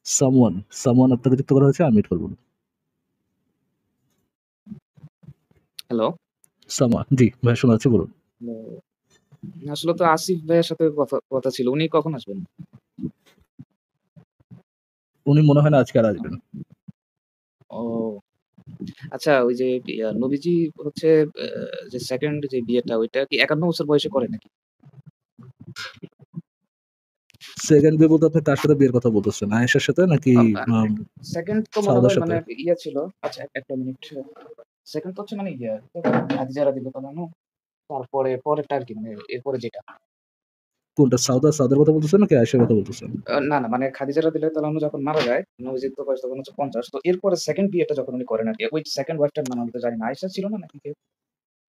Someone someone আপনাকে যুক্ত করা হয়েছে, আনমিউট করুন। হ্যালো। সামওয়ান, জি ভাইয়া শোনা যাচ্ছে, বলুন। আসলে তো আসিফ ভাইয়ের সাথে কথা ছিল। উনি কখন আসবেন? উনি মনে হয় না আজকে আর আসবেন। ও আচ্ছা, ওই যে নবীজি হচ্ছে যে 2nd যে বিয়েটা ওইটা কি ৫১ বছর বয়সে করে নাকি? সেকেন্ড বিয়ে বলতে আপনি কার সাথে বিয়ের কথা বলতেছেন? আয়েশার সাথে নাকি আম আ 2nd তো মনে সাউদার হয় সাথে? মানে ইয়ে ছিল। আচ্ছা একটা মিনিট। 2nd তো হচ্ছে মানে খাদিজা রাদিয়াল্লাহু আনহা। তারপরে পরেরটা আরকি মানে এরপরে যেটা। কোনটা, সাউদার কথা বলতেছেন নাকি আয়েশার কথা বলতেছেন? না, না মানে খাদিজা রাদিয়াল্লাহু আনহা যখন মারা যায়, নবীজির তো বয়স তখন হচ্ছে ৫০। তো এরপরে 2nd বিয়েটা যখন উনি করেন আরকি। ওই 2nd ওয়াইফ টার নাম আমি তো জানি না। আয়েশা ছিল না নাকি কেউ?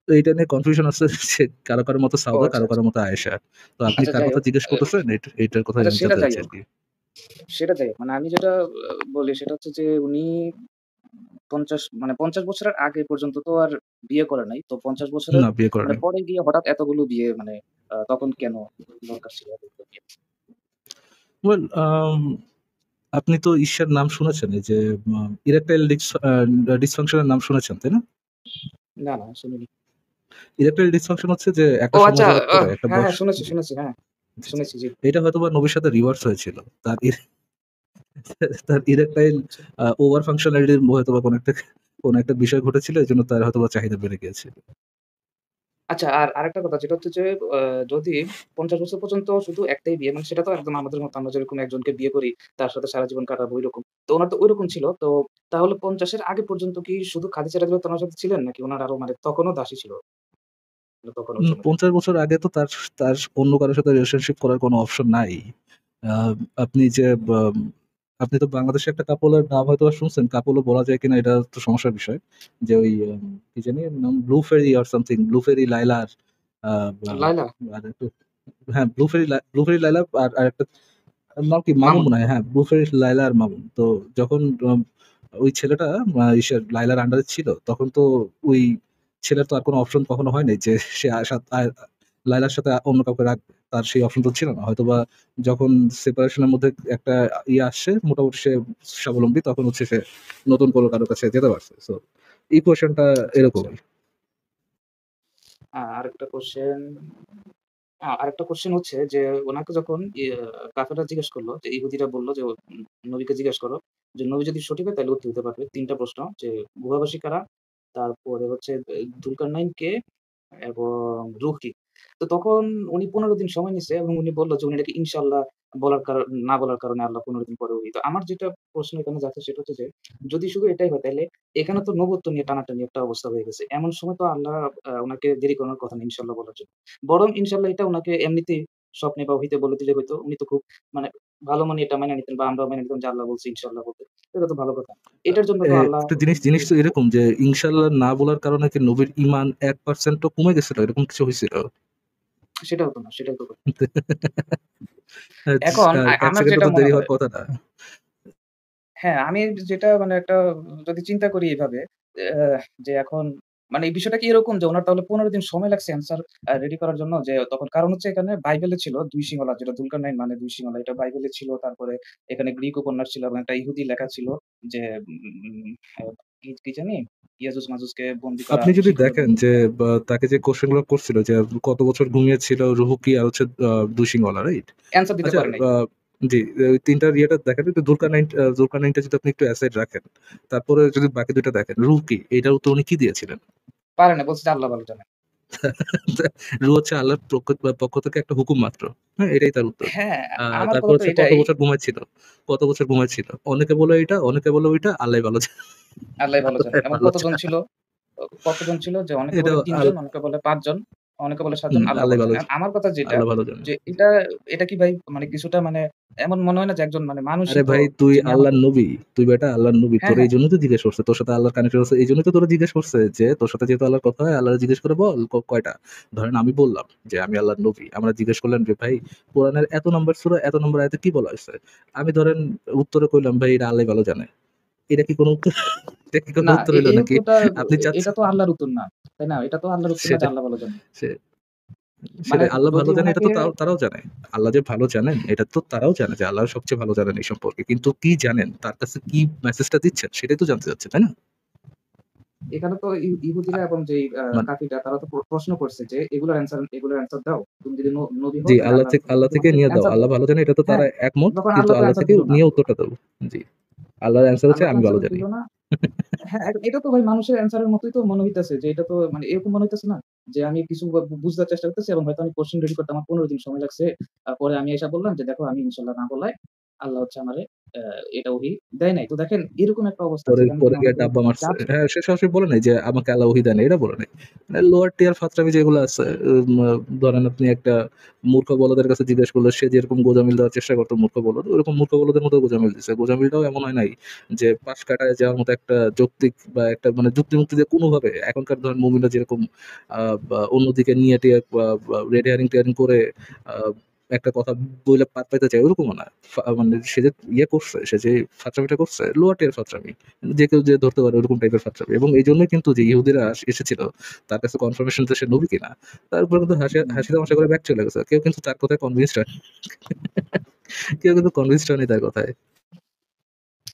তো এইটা নিয়ে কনফিউশন আছে যে কারো মতো ও সাউদা, আচ্ছা, কারো আচ্ছা। মতো আয়েশা। তো আপনি আচ্ছা কার যাই কথা হোক। জিজ্ঞেস করতেছেন এইটার কথাই আচ্ছা আমি সেটা জানতে যাই চাচ্ছি হোক। আরকি। সেটা যাই হোক। মানে আমি যেটা বলি সেটা হচ্ছে যে উনি ৫০ বছরের আগে পর্যন্ত তো আর বিয়ে করে নাই। তো ৫০ বছরের না, বিয়ে করে মানে নাই। পরে গিয়ে হঠাৎ এতগুলো বিয়ে মানে তখন কেন দরকার ছিল এতগুলো বিয়ে? ওয়েল আপনি তো ঈর্ষার নাম শুনেছেন, এই যে ইরেকটাইল ডিসফাংশন এর নাম শুনেছেন, তাই না? না, না শুনিনি। ইরেকটাইল ডিসফাংশন হচ্ছে যে একটা ও সময় আচ্ছা, যাওয়ার পরে একটা হ্যাঁ, বয়স, হ্যাঁ শুনেছি, শুনেছি। হ্যাঁ, জি, জি। শুনেছি জি। এটা হয়তোবা নবীর সাথে রিভার্স হয়েছিল। তার ইরেকটাইল আচ্ছা। ওভার ফাংশনালিটির হয়তোবা কোনো একটা বিষয় ঘটেছিল। এজন্য তার হয়তোবা চাহিদা বেড়ে গিয়েছিল। আচ্ছা আর আরেকটা কথা যেটা হচ্ছে যে আ যদি ৫০ বছর পর্যন্ত শুধু একটাই বিয়ে মানে সেটা তো একদম আমাদের মতো আমরা যেরকম একজনকে বিয়ে করি তার সাথে সারা জীবন কাটাবো ঐরকম। তো উনার তো ঐরকম ছিল। তো তাহলে ৫০ এর আগে পর্যন্ত কি শুধু খাদিজা রাদিয়াল্লাহু তাআলার সাথে ছিলেন নাকি উনার আরো মানে তখনও দাসী ছিল? মানে তখন ওই সময়টাতে? ৫০ বছর আগে তো তার তার অন্য কারো সাথে রিলেশনশিপ করার কোনো অপশন নাই। আ আপনি যে আপনি তো বাংলাদেশে একটা কাপলের নাম হয়তোবা শুনছেন। কাপলও বলা যায় কিনা এটা তো সমস্যার বিষয়। যে ওই কি জানি এর নাম? Blue fairy or something, blue fairy লায়লার আ বা লায়লা? আর একটু, হ্যাঁ, ব্লু ফেরি লায়লা আর আরেকটা নাম কি? মামুন মামুন? মনে হয়। হ্যাঁ, ব্লু ফেরি লায়লা আর মামুন। তো যখন ওই ছেলেটা ইসের লায়লার আন্ডারে ছিল, তখন তো ওই ছেলের তো আর কোনো অপশন কখনো হয় নাই যে সে লায়লার সাথে অন্য কাউকে রাখবে। তার সেই অপশন তো ছিল না। হয়তোবা যখন সেপারেশন এর মধ্যে একটা আসছে, মোটামুটি সে স্বাবলম্বী, তখন হচ্ছে সে নতুন কোনো কারো কাছে যেতে পারছে। সো ইকুয়েশনটা আচ্ছা, আচ্ছা। এরকমই। আরেকটা কোয়েশ্চেন আরেকটা কোয়েশ্চেন হচ্ছে যে উনাকে যখন কাফেররা জিজ্ঞেস করল যে ইহুদিরা বলল যে নবীকে জিজ্ঞেস করো যে নবী যদি সঠিক হয় তাহলে উত্তর দিতে পারবে। ৩ টা প্রশ্ন যে গুহাবাসী কারা? তারপরে হচ্ছে যুলকারনাইন কে? এবং রূহ কি? তো তখন উনি ১৫ দিন সময় নিছে এবং উনি বলল যে উনি নাকি ইনশাআল্লাহ না বলার কারণে আল্লাহ ১৫ দিন পরে ওহী। তো আমার যেটা প্রশ্ন এখানে যাচ্ছে সেটা হচ্ছে যে যদি শুধু এটাই হয় তাইলে এখানে তো নবুয়ত নিয়ে টানাটানি একটা অবস্থা হয়ে গেছে। এমন সময় তো আল্লাহ উনাকে দেরি করানোর কথা না ইনশাআল্লাহ বলার জন্য। বরং ইনশাআল্লাহ এটা উনাকে এমনিতেই স্বপ্নে বা ওহীতে বলে দিলে হয়তো উনি তো খুব মানে ভালো মনে এটা মেনে নিতেন বা আমরাও মেনে নিতাম যে আল্লাহ বলছে ইনশাআল্লাহ বলতে। এটা তো ভালো কথা। এটার জন্য তো আল্লাহ একটা জিনিস তো এরকম যে ইনশাআল্লাহ না বলার কারণে কি নবীর ঈমান ১% ও কমে গেছিল? এরকম কিছু হইছিল? সেটা হতো না, সেটাই তো কথা। আচ্ছা, এখন আর ১ আমার সেকেন্ডও যেটা তো মনে দেরি হওয়ার হয় কথা না। হ্যাঁ, আমি যেটা মানে একটা যদি চিন্তা করি এভাবে যে এখন মানে এই বিষয়টা কি এরকম যে উনার তাহলে ১৫ দিন সময় লাগছে অ্যান্সার রেডি করার জন্য যে তখন কারণ হচ্ছে এখানে বাইবেলে ছিল ২ সিংহলা যেটা যুলকারনাইন মানে ২ সিংহলা এটা বাইবেলে ছিল। তারপরে এখানে গ্রিক উপন্যাস ছিল এবং একটা ইহুদি লেখা ছিল যে উম আ কি জানি? ইয়াজুজ মাজুজকে বন্দী করা আপনি যদি শিখরে দেখেন বন্দী যে করা। তাকে যে কোয়েশ্চেন গুলো করছিল যে কত বছর ঘুমিয়েছিল রুহুকি আর হচ্ছে দুশিঙ্গলা, রাইট? অ্যান্সার দিতে আচ্ছা, পারে নাই। জি, ওই ৩ টার ইয়েটা দেখেন, কিন্তু জুলকারনাইনটা যদি আপনি একটু অ্যাসাইড রাখেন, তারপরে যদি বাকি ২ টা দেখেন, রুহুকি এটার উত্তর উনি কি দিয়েছিলেন? পারে না বলছে যে আল্লাহ ভালো জানে। রু হচ্ছে আল্লাহর পক্ষ থেকে একটা হুকুম মাত্র। হ্যাঁ? এটাই তার উত্তর। হ্যাঁ, আমার তারপর কথা তো হচ্ছে কত এটাই। বছর ঘুমাচ্ছিল? কত বছর ঘুমাচ্ছিল? অনেকে বলে এটা, অনেকে বলে ওইটা, আল্লাহই ভালো জানে। আল্লাহই ভালো জানে। আল্লাহই এবং ভালো কতজন জানে। ছিল? কতজন ছিল? যে অনেকে এটা বলে ৩ জন, অনেকে বলে ৫ জন, অনেকে বলে ৭ জন, আল্লাহ আল্লাহই ভালো ভালো জানে। জানে। আমার কথা যেটা আল্লাহ ভালো জানে। যে এটা কি ভাই মানে কিছুটা মানে এমন মনে হয় না যে একজন মানে আরে মানুষই তো ভাই, তুই যিনি আমাকে আল্লাহর নবী। তুই বেটা আল্লাহর নবী। হ্যাঁ, তোরে হ্যাঁ, এইজন্যই তো জিজ্ঞেস করছে। তোর সাথে আল্লাহর কানেকশন আছে। এইজন্যই তো তোরে জিজ্ঞেস করছে যে তোর সাথে যেহেতু আল্লাহর কথা হয়, আল্লাহরে জিজ্ঞেস করে বল কয়টা? ধরেন আমি বললাম যে আমি আল্লাহর নবী। আমরা জিজ্ঞেস করলেন যে ভাই, কোরআনের এত নাম্বার সূরা, এত নম্বর আয়াতে কি বলা হইছে? আমি ধরেন উত্তরে কইলাম ভাই এটা আল্লাহই ভালো জানে। এটা কি কোনো উত্তর? এটা কি কোনো না উত্তর হইল এই নাকি? উত্তরটা আপনি এটা চাচ্ছেন তো আল্লাহর উত্তর না। তাই না? এটা তো আল্লাহর উত্তর না যে সেটা আল্লাহ ভালো জানে। সে মানে সেটাই আল্লাহ ভালো যদি জানে এটা উনাকে তো তারাও জানে। আল্লাহ যে ভালো জানেন এটা তো তারাও জানে যে আল্লাহ সবচেয়ে ভালো জানেন এই সম্পর্কে। কিন্তু কি জানেন? তার কাছে কি মেসেজটা দিচ্ছেন সেটাই তো জানতে চাচ্ছেন, তাই না? এখানে তো আ ইহুদিরা এবং যেই মান কাফিররা তারা তো প্রশ্ন করছে যে এগুলোর অ্যান্সার দাও। তুমি যদি নবী হও জি, তাহলে আল্লাহ থেকে তোমাকে নিয়ে দাও। অ্যান্সার দাও। আল্লাহ ভালো জানে এটা তো তারা হ্যাঁ, একমত। তখন কিন্তু আল্লাহ তো আল্লাহ অ্যান্সার থেকে দিল না। নিয়ে উত্তরটা দাও। জি। আল্লাহর অ্যান্সার হচ্ছে আল্লাহ তো আমি ভালো অ্যান্সার জানি। দিল না। হ্যাঁ, এটা তো ভাই মানুষের অ্যান্সার এর মতই তো মনে হইতেছে যে এটা তো মানে এরকম মনে হইতেছে না? যে আমি কিছু বুঝতে চেষ্টা করতেছি এবং হয়তো আমি কোয়েশ্চেন রেডি করতে আমার ১৫ দিন সময় লাগছে। পরে আমি এসে বললাম যে, "দেখো আমি ইনশাআল্লাহ না বলায় আল্লাহ হচ্ছে আমারে অ্যা এটা ওহী দেয় নাই।" তো দেখেন এরকম একটা অবস্থা পরে যেখানে পরে কিনা গিয়ে অনেকে ডাব্বা মারছে। জাজ হ্যাঁ, সে সরাসরি বলে নাই যে আমাকে আল্লাহ ওহী দেয় নাই, এটা বলে নাই। মানে লোয়ার টিয়ার ফাত্রামি যেগুলো আছে ধরেন আপনি একটা মূর্খ বলদের কাছে জিজ্ঞেস করলে সে যেরকম গোঁজামিল দেওয়ার চেষ্টা করতো মূর্খ বলদ, ওরকম মূর্খ বলদের মতো গোঁজামিল দিছে। গোঁজামিলটাও এমন হয় নাই যে পাশ কাটায় যাওয়ার মতো একটা যৌক্তিক বা একটা মানে যুক্তিমুক্তি দিয়ে কোনোভাবে এখনকার ধরেন মুমিনরা যেরকম বা অন্যদিকে নিয়ে টিয়ে রেড হেয়ারিং টেয়ারিং করে আ একটা কথা বইলে পার পাইতে চায় ওরকমও না। মানে সে যে করছে, সে যে ফাত্রামিটা করছে লোয়ার টিয়ার ফাত্রামি। যে কেউ যে ধরতে পারে ওরকম টাইপের ফাত্রামি। এবং এইজন্যই কিন্তু যে ইহুদিরা এসেছিল তার কাছে কনফার্মেশন যে সে নবী কিনা। তারপরে কিন্তু হুম। হাসি তামাশা করে ব্যাক চলে গেছে। কেউ কিন্তু তার কথায় কনভিন্সড হয়নি। কেউ কিন্তু কনভিন্সড হয়নি তার কথায়।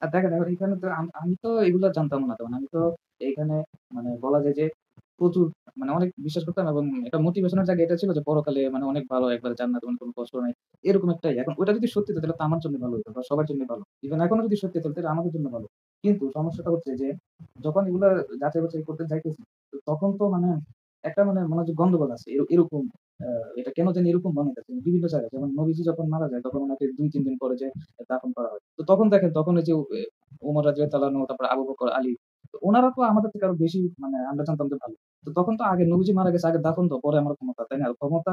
আর দেখেন এখন এখানে তো আমি তো এগুলো জানতাম না তখন। আমি তো এইখানে মানে বলা যায় যে প্রচুর মানে অনেক বিশ্বাস করতাম এবং একটা মোটিভেশনের জায়গা এটা ছিল যে পরকালে মানে অনেক ভালো একবারে জান্নাতে মানে কোনো কষ্ট নাই। এরকম একটাই। এখন ওটা যদি সত্যি হতো তাহলে তো আমার জন্য ভালো হতো বা সবার জন্যই ভালো। ইভেন এখনো যদি সত্যি হতো তাহলে আমাদের জন্য ভালো। কিন্তু সমস্যাটা হচ্ছে যে যখন এগুলা যাচাই বাছাই করতে যাইতেছি তখন তো মানে একটা মানে মনে হচ্ছে গন্ডগোল আছে। এরকম আ এটা কেন জানি এরকম মনে হইতেছে বিভিন্ন জায়গায়। যেমন নবীজি যখন মারা যায় তখন উনাকে ২-৩ দিন পরে যে দাফন করা হয়। তো তখন দেখেন তখন ওই যে ওমর রাদিয়াল্লাহু আনহু তারপরে আবু বকর, আলী। তো উনারা তো আমাদের থেকে আরো বেশি মানে আমরা জানতাম যে ভালো। তো তখন তো আগে নবীজি মারা গেছে, আগে দাফন দাও, পরে আমার ক্ষমতা, তাই না? ক্ষমতা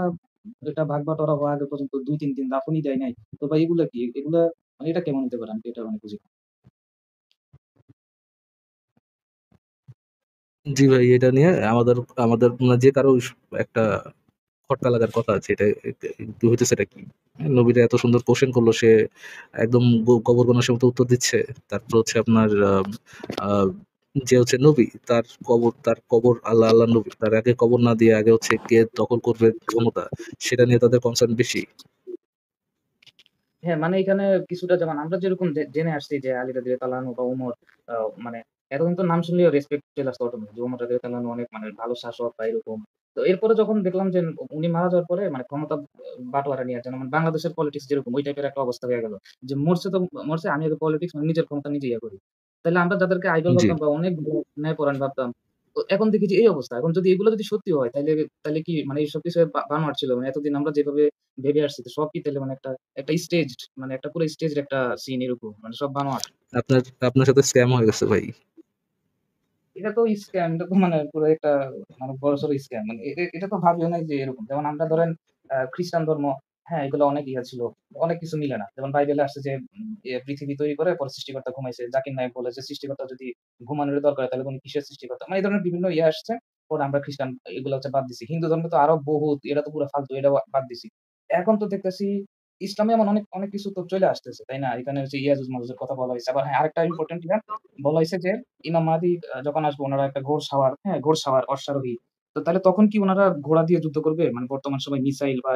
এটা ভাগ বাটোয়ারা হওয়ার আগে পর্যন্ত ২-৩ দিন দাফনই দেয় নাই। তো ভাই এগুলা কি? এগুলা মানে এটা কেমন হতে পারে? আমি তো এটা মানে বুঝি না। জি ভাই, এটা নিয়ে আমাদের আমাদের যে কারো একটা খটকা লাগার কথা আছে। এটা কি হইতেছে এটা কি? নবীরা এত সুন্দর কোয়েশ্চেন করলো সে একদম গবর গোনার মতো উত্তর দিচ্ছে। তারপর হচ্ছে আপনার আ যে হচ্ছে নবী তার কবর আল্লাহর নবী। তার আগে কবর না দিয়ে আগে হচ্ছে কে দখল করবে ক্ষমতা সেটা নিয়ে তাদের কনসার্ন বেশি। হ্যাঁ, মানে এখানে কিছুটা যেমন আমরা যেরকম জেনে আসছি যে আলী রাদিয়াল্লাহু আনহু বা ওমর আ মানে এতদিন তো নাম শুনলেও রেসপেক্ট চলে আসতো অটোমেটিক যে ওমর রাদিয়াল্লাহু আনহু অনেক মানে ভালো শাসক বা এরকম। তো এরপরে যখন দেখলাম যে উনি মারা যাওয়ার পরে মানে ক্ষমতা বাটোয়ারা নিয়ে যেমন বাংলাদেশের পলিটিক্স যেরকম ওই টাইপের একটা অবস্থা হয়ে গেল। যে মরছে আমি আগে পলিটিক্স মানে নিজের ক্ষমতা নিজে ইয়ে করি। তাইলে আমরা যাদেরকে আইডল জি। ভাবতাম বা অনেক ন্যায়পরায়ণ ভাবতাম, তো এখন দেখি যে এই অবস্থা। এখন যদি এগুলো যদি সত্যি হয় তাইলে কি মানে এইসব কিছু বানোয়াট ছিল। মানে এতদিন আমরা যেভাবে ভেবে আসছি তো সব কি তাইলে মানে একটা স্টেজড মানে একটা পুরো স্টেজড একটা সিন এরকম। মানে সব বানোয়াট। আপনার আপনার সাথে স্ক্যাম হয়ে গেছে ভাই। এটা তো স্ক্যাম। এটা তো মানে পুরো একটা মানে বড়সড় স্ক্যাম। মানে এটা তো ভাবিও নাই যে এরকম। যেমন আমরা ধরেন খ্রিস্টান ধর্ম, হ্যাঁ, এগুলো অনেক ইয়া ছিল। অনেক কিছু মিলে না। যেমন বাইবেলে আসছে যে পৃথিবী তৈরি করে পরে সৃষ্টিকর্তা ঘুমাইছে। জাকির নায়েক বলে যে সৃষ্টিকর্তা যদি ঘুমানোরই দরকার হয় তাহলে উনি কিসের সৃষ্টিকর্তা? মানে এই ধরনের বিভিন্ন ইয়ে আসছে। পরে আমরা খ্রিস্টান এগুলো হচ্ছে বাদ দিছি। হিন্দু ধর্মে তো আরো বহুত এটা তো পুরা ফালতু এটাও বাদ দিছি। এখন তো দেখতেছি ইসলামে এমন অনেক কিছু তো চলে আসতেছে, তাই না? এখানে হচ্ছে ইয়াজুজ মাজুজের কথা বলা হইছে। আবার হ্যাঁ, আরেকটা ইম্পোর্টেন্ট ইয়া বলা হইছে যে ইমাম মাহদি যখন আসবে উনারা একটা ঘোড়সাওয়ার, হ্যাঁ? ঘোড়সাওয়ার অশ্বারোহী। তো তাহলে তখন কি উনারা ঘোড়া দিয়ে যুদ্ধ করবে? মানে বর্তমান সময়ে মিসাইল বা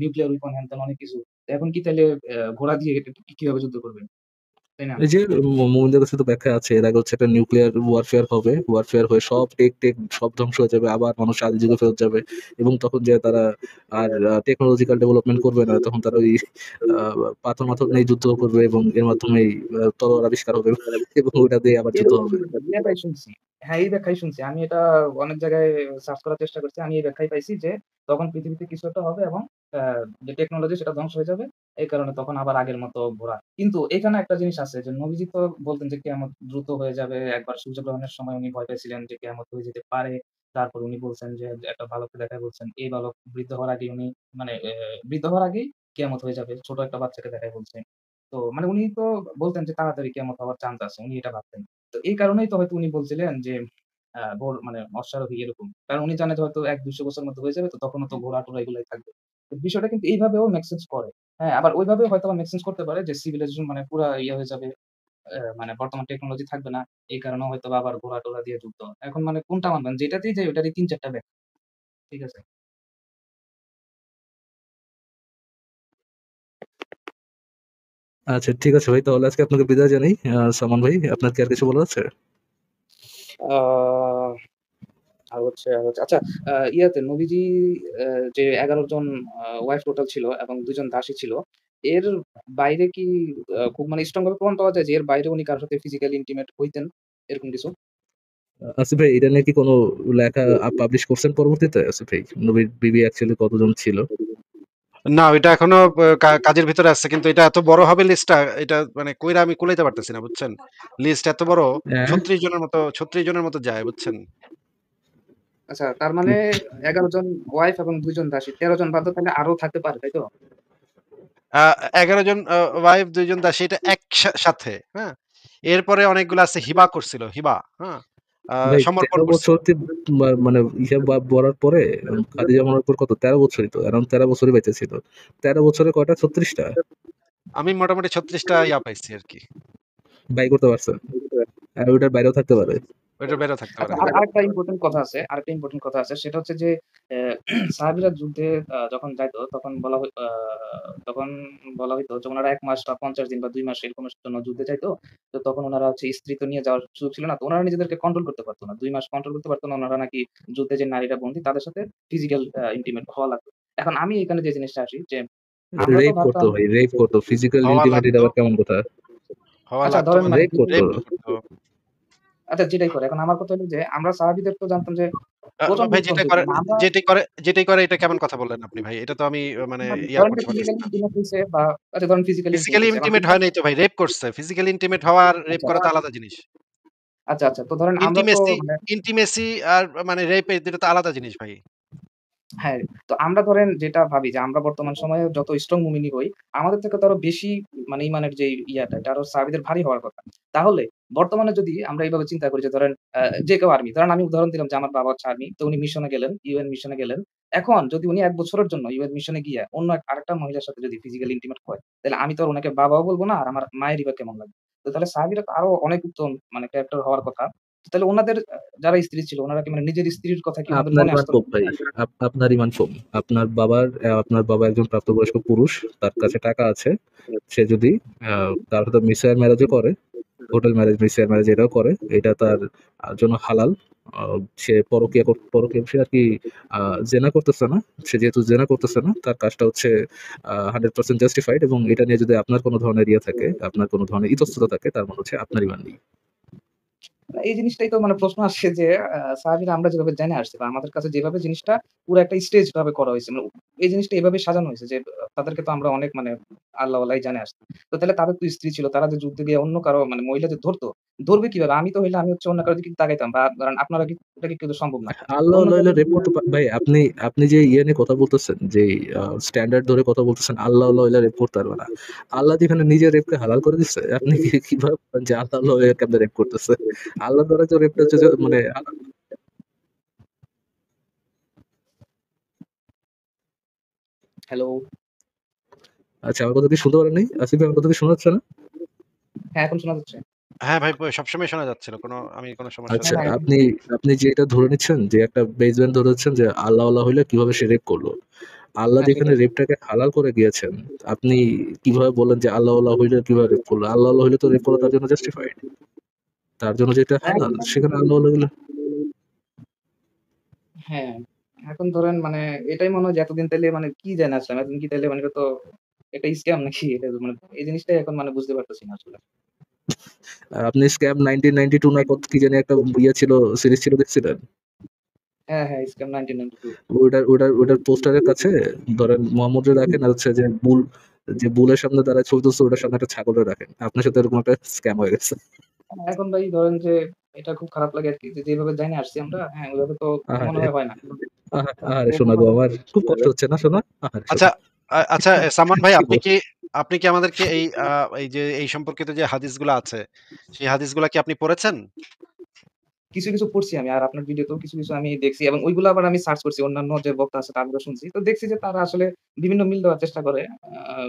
নিউক্লিয়ার ওয়েপন হ্যান-ত্যান অনেক কিছু। তো এখন কি তাইলে ঘোড়া দিয়ে কিভাবে যুদ্ধ করবে? তাই না? এই যে মুমিনদের কাছে তো ব্যাখ্যা আছে। এর আগে হচ্ছে একটা নিউক্লিয়ার ওয়ারফেয়ার হবে। ওয়ারফেয়ার হয়ে সব টেক সব ধ্বংস হয়ে যাবে। আবার মানুষ আদি যুগে ফেরত যাবে। এবং তখন যেয়ে তারা আর টেকনোলজিক্যাল ডেভেলপমেন্ট করবে না। তখন তারা ওই আ পাথর-মাথর নিয়ে যুদ্ধ করবে এবং এর মাধ্যমেই তলোয়ার আবিষ্কার হবে এবং ওটা দিয়ে আবার যুদ্ধ এরকম হবে। ব্যাখ্যাই শুনছি। হ্যাঁ, এই ব্যাখ্যাই শুনছি। আমি এটা অনেক জায়গায় সার্চ করার চেষ্টা করছি। আমি এই ব্যাখ্যাই পাইছি যে তখন পৃথিবীতে কিছু একটা হবে এবং আ যে টেকনোলজি সেটা ধ্বংস হয়ে যাবে। এই কারণে তখন আবার আগের মতো ঘোরা। কিন্তু এখানে একটা জিনিস আছে যে নবীজি তো বলতেন যে কিয়ামত দ্রুত হয়ে যাবে। একবার সূর্যগ্রহণের সময় উনি ভয় পেয়েছিলেন যে কিয়ামত হয়ে যেতে পারে। তারপর উনি বলছেন যে একটা বালককে দেখায় বলছেন, এই বালক বৃদ্ধ হওয়ার আগেই উনি মানে বৃদ্ধ হওয়ার আগেই কিয়ামত হয়ে যাবে। ছোট একটা বাচ্চাকে দেখায় বলছে। তো মানে উনি তো বলতেন যে তাড়াতাড়ি কিয়ামত হওয়ার চান্স আছে। উনি এটা ভাবতেন। তো এই কারণেই তো হয়তো উনি বলছিলেন যে মানে অশ্বারোহী এরকম। কারণ উনি জানে যে হয়তো ১-২০০ বছরের মধ্যে হয়ে যাবে তো তখনও তো ঘোড়া-টোরা এগুলাই থাকবে। তো বিষয়টা কিন্তু এইভাবেও মেক সেন্স করে। হ্যাঁ, আবার ওইভাবেও হয়তোবা মেক সেন্স করতে পারে যে সিভিলাইজেশন মানে পুরা ইয়ে হয়ে যাবে। মানে বর্তমান টেকনোলজি থাকবে না। এই কারণেও হয়তোবা আবার ঘোড়া-টোরা দিয়ে যুদ্ধ। এখন মানে কোনটা মানবেন? যেটাতেই যাই ওটারই ৩-৪ টা ব্যাখ্যা। ঠিক আছে? আচ্ছা ঠিক আছে ভাই, তাহলে আজকে আপনাকে বিদায় জানাই। সালমান ভাই, আপনার কি আর কিছু বলার আছে? আ আর হচ্ছে আচ্ছা, ইয়াতে নবীজি আ যে ১১ জন ওয়াইফ টোটাল ছিল এবং ২ জন দাসী ছিল। এর বাইরে কি খুব মানে স্ট্রং ভাবে প্রমাণ পাওয়া যায় যে এর বাইরে উনি কারো সাথে ফিজিক্যালি ইন্টিমেট হইতেন? এরকম কিছু? আসিফ ভাই, এটা নিয়ে কি কোনো লেখা পাবলিশ করছেন পরবর্তীতে? আসিফ ভাই, নবীর বিবি অ্যাকচুয়ালি কতজন ছিল? না, ওইটা এখনো কাজের ভিতরে আছে। কিন্তু এটা এত বড় হবে লিস্টটা, এটা মানে কইরা আমি কুলাইতে পারতেছি না, বুঝছেন? লিস্ট এত বড়, হ্যাঁ। ৩৬ জনের মতো যায়, বুঝছেন? আচ্ছা, তার মানে ১১ জন ওয়াইফ এবং ২ জন দাসী। ১৩ জন বাদ দাও, তাহলে আরো থাকতে পারে, তাই তো? আ ১১ জন ওয়াইফ, ২ জন দাসী, এটা সাথে, হ্যাঁ? এরপরে অনেকগুলো আছে হিবা করছিল, হিবা, হ্যাঁ? ভাই সমর্পণ ১৩ করছিল। বছর মানে হিসাব বলার পরে খাদিজা মরার পর কত ১৩ বছরই তো, অ্যারাউন্ড ১৩ বছরই বেঁচে ছিল। ১৩ বছরে কয়টা? ৩৬ টা আমি মোটামুটি ৩৬ টা পাইছি আরকি। বাই করতে পারছে। আর ওটার বাইরেও থাকতে পারে। ওইটার বাইরেও থাকতে পারে, আচ্ছা, হ্যাঁ। আরেকটা ইম্পোর্টেন্ট কথা আছে। আরেকটা ইম্পোর্টেন্ট কথা আছে। সেটা হচ্ছে যে সাহাবীরা যুদ্ধে যখন যাইতো তখন বলা হইতো যে উনারা ১ মাস বা ৫০ দিন বা ২ মাস এরকমের জন্য যুদ্ধে যাইতো। তো তখন উনারা হচ্ছে স্ত্রী তো নিয়ে যাওয়ার সুযোগ ছিল না। তো উনারা নিজেদেরকে কন্ট্রোল করতে পারত না। ২ মাস কন্ট্রোল করতে পারত না। উনারা নাকি যুদ্ধে যে নারীরা বন্দী তাদের সাথে ফিজিক্যাল ইন্টিমেট হওয়া লাগতো। এখন আমি এখানে যে জিনিসটা আসি যে আমরা তো রেপ করতো ভাবতাম ভাই, রেপ করতো। ফিজিক্যাল হওয়া ইন্টিমেসি এটা লাগতো, আবার কেমন কথা? হওয়া আচ্ছা লাগতো ধরেন মানে মানে রেপ করতো। রেপ করতো। আচ্ছা যেটাই করে। এখন আমার কথা হলো যে আমরা সাহাবীদের তো জানতাম যে প্রচন্ড ভাই উত্তম ছিল। কিন্তু আমরা যেটাই করে এটা কেমন কথা বললেন আপনি ভাই? এটা তো আমি মানে ধরেন যে করতে পারতেছি ফিজিক্যালি না। ইন্টিমেট হইছে বা আচ্ছা ধরেন ফিজিক্যালি ইন্টিমেট ফিজিক্যালি হইছে। এখন ইন্টিমেট হয় নাই তো ভাই, রেপ করছে। ফিজিক্যালি ইন্টিমেট হওয়া আর রেপ আচ্ছা, করা তো আলাদা জিনিস। আচ্ছা। তো ধরেন আমরা তো ইন্টিমেসি মানে ইন্টিমেসি আর মানে রেপ, এই ২ টা তো আলাদা জিনিস ভাই। হ্যাঁ, তো আমরা ধরেন যেটা ভাবি যে আমরা বর্তমান সময়ে যত স্ট্রং মুমিনি হই, আমাদের থেকে তো আরো বেশি মানে ইমানের যে ইয়াটা এটা আরো সাহাবীদের ভারী হওয়ার কথা। তাহলে বর্তমানে যদি আমরা এইভাবে চিন্তা করি যে ধরেন যে কেউ আর্মি, ধরেন আমি উদাহরণ দিলাম যে আমার বাবা হচ্ছে আর্মি। তো উনি মিশনে গেলেন, ইউএন মিশনে গেলেন। এখন যদি উনি ১ বছরের জন্য ইউএন মিশনে গিয়ে অন্য আরেকটা মহিলার সাথে যদি ফিজিক্যালি ইন্টিমেট হয়, তাহলে আমি তো আর উনাকে বাবাও বলব না আর আমার মায়েরই বা কেমন লাগবে। তো তাহলে সাহাবীরা তো আরো অনেক উত্তম মানে ক্যারেক্টার হওয়ার কথা। তাহলে উনাদের যারা স্ত্রী ছিল উনারা কি মানে নিজের স্ত্রীর কথা কি উনাদের আপনার মনে ইমান আসতো না? কম ভাই। আপনার ইমান কম। আপনার বাবা একজন প্রাপ্তবয়স্ক পুরুষ। তার কাছে টাকা আছে। সে যদি কারো সাথে মিসহার ম্যারেজও করে, হোটেল ম্যারেজ, মিসহার ম্যারেজ এটাও করে, এটা তার জন্য হালাল। আ সে পরকীয়া সে আরকি জেনা করতেছে না। সে যেহেতু জেনা করতেছে না, তার কাজটা হচ্ছে 100% জাস্টিফাইড, এবং এটা নিয়ে যদি আপনার কোন ধরনের ইয়ে থাকে, আপনার কোন ধরনের ইতস্ততা থাকে, তার মানে হচ্ছে আপনার ইমান নেই। এই জিনিসটাই তো মানে প্রশ্ন আসছে যে সাহাবীরা আমরা যেভাবে জেনে আসছি বা আমাদের কাছে যেভাবে জিনিসটা পুরো একটা স্টেজ ভাবে করা হইছে। মানে এই জিনিসটা এভাবে সাজানো হইছে যে তাদেরকে তো আমরা অনেক মানে আল্লাহওয়ালাই জানে আসছি। তো তাহলে তাদের তো স্ত্রী ছিল। তারা যে যুদ্ধে গিয়ে অন্য কারো মানে মহিলাদের ধরতো, ধরবে কিভাবে? আমি তো হইলে আমি হচ্ছে অন্য কারো দিকে তাকাইতাম বা ধরেন আপনারা কি এটা কি কিন্তু সম্ভব না। তো আল্লাহ অন্য কারো হইলে রেপ দিকে করতে ভাই, আপনি আপনি যে ইয়ে নিয়ে কথা বলতেছেন, যে স্ট্যান্ডার্ড ধরে কথা বলতেছেন, আল্লাহ হইলে রেপ করতে পারবে না। আল্লাহ যেখানে নিজে রেপকে হালাল করে দিচ্ছে, আপনি কিভাবে বলেন যে আল্লাহ হয়ে কেমনে রেপ করতেছে? আল্লাহ দ্বারা তো রেপটা হচ্ছে যে মানে হ্যালো? আচ্ছা, আমার কথা কি শুনতে পারেন নাই? আসিফ ভাই, আমার কথা কি শোনা যাচ্ছে না? হ্যাঁ, এখন শোনা যাচ্ছে। হ্যাঁ ভাই, সবসময় শোনা যাচ্ছিল। কোনো সমস্যা আচ্ছা, নাই। হ্যাঁ, এখন আপনি যে এটা ধরে নিচ্ছেন, যে একটা বেসমেন্ট ধরে নিচ্ছেন যে আল্লাহ হইলে কিভাবে সে রেপ করলো। আল্লাহ হ্যাঁ যেখানে সেটাই। রেপটাকে হালাল করে দিয়েছেন, আপনি কিভাবে বললেন যে আল্লাহ হইলে কিভাবে রেপ করলো? আল্লাহ হইলে তো রেপ করা তার জন্য জাস্টিফাইড। তার জন্য যেটা হ্যাঁ, হালাল, সেখানে আল্লাহ হইলে হ্যাঁ, এখন ধরেন মানে এটাই মনে হয় যে এতদিন তাইলে মানে কি জেনে আসলাম? এতদিন কি তাইলে মানে এটা তো একটা স্ক্যাম নাকি? এটা মানে এই জিনিসটাই এখন মানে বুঝতে পারতেছি না আসলে। আপনি স্ক্যাম 1992 না কত কি জানি একটা ইয়ে ছিল, সিরিজ ছিল, দেখছিলেন? হ্যাঁ, স্ক্যাম 1992 ওটার পোস্টারের কাছে ধরেন মোহাম্মদরে রাখেন, আর হচ্ছে যে বুলের সামনে দাঁড়ায় ছবি তুলছে, ওটার সামনে একটা ছাগলের রাখেন। আপনার সাথে এরকম একটা স্ক্যাম হয়ে গেছে। এখন ভাই ধরেন যে এটা খুব খারাপ লাগে আরকি যে যেভাবে জেনে আসছি আমরা, হ্যাঁ, ওইভাবে তো মনে আহারে! হয় না। আহারে ওরকম শোনা গো ভাবে আমার। খুব কষ্ট হচ্ছে না শোনা? আহারে আচ্ছা, শোনা। আচ্ছা, সালমান ভাই, কি আপনি বল? কি আপনি কি আমাদেরকে এই যে এই সম্পর্কিত যে হাদিসগুলা আছে, সেই হাদিসগুলা কি আপনি পড়েছেন? কিছু পড়ছি আমি। আর আপনার ভিডিওতেও কিছু আমি দেখছি এবং ওইগুলো আবার আমি সার্চ করছি। অন্যান্য যে বক্তা আছে তাদেরও শুনছি। তো দেখছি যে তারা আসলে বিভিন্ন মিল দেওয়ার চেষ্টা করে।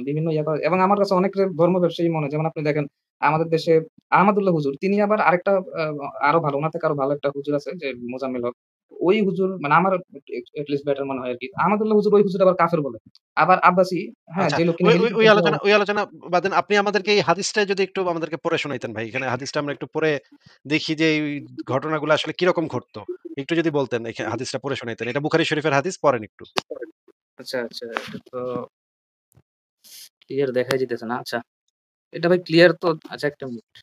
বিভিন্ন ইয়া করে এবং আমার কাছে অনেক ধর্ম ব্যবসায়ী মনে হয়। যেমন আপনি দেখেন আমাদের দেশে আহমদুল্লাহ হুজুর তিনি আবার আরেকটা আ আরো ভালো উনার থেকে আরো ভালো একটা হুজুর আছে যে মোজাম্মেল হক। ওই হুজুর মানে আমার at least বেটার মনে হয় আরকি। আমাতুল্লাহ হুজুর ওই হুজুর আবার কাফের বলে। আবার আব্বাসী হ্যাঁ, আচ্ছা, যে লোক কিনা ওই ওই ওই হেলিকপ্টার দিয়ে আলোচনা ওই আলোচনা বাদেন। আপনি আমাদেরকে এই হাদিসটা যদি একটু আমাদেরকে পড়ে শোনাইতেন ভাই। এখানে হাদিসটা আমরা একটু পড়ে দেখি যে এই ঘটনাগুলো আসলে কিরকম ঘটতো। একটু যদি বলতেন হাদিসটা পড়ে শোনাইতেন। এটা বুখারী শরীফের হাদিস, পড়েন একটু। আচ্ছা, আচ্ছা। এটা তো ক্লিয়ার দেখাই যাইতেছে না। আচ্ছা। এটা ভাই ক্লিয়ার তো আচ্ছা একটা মিনিট।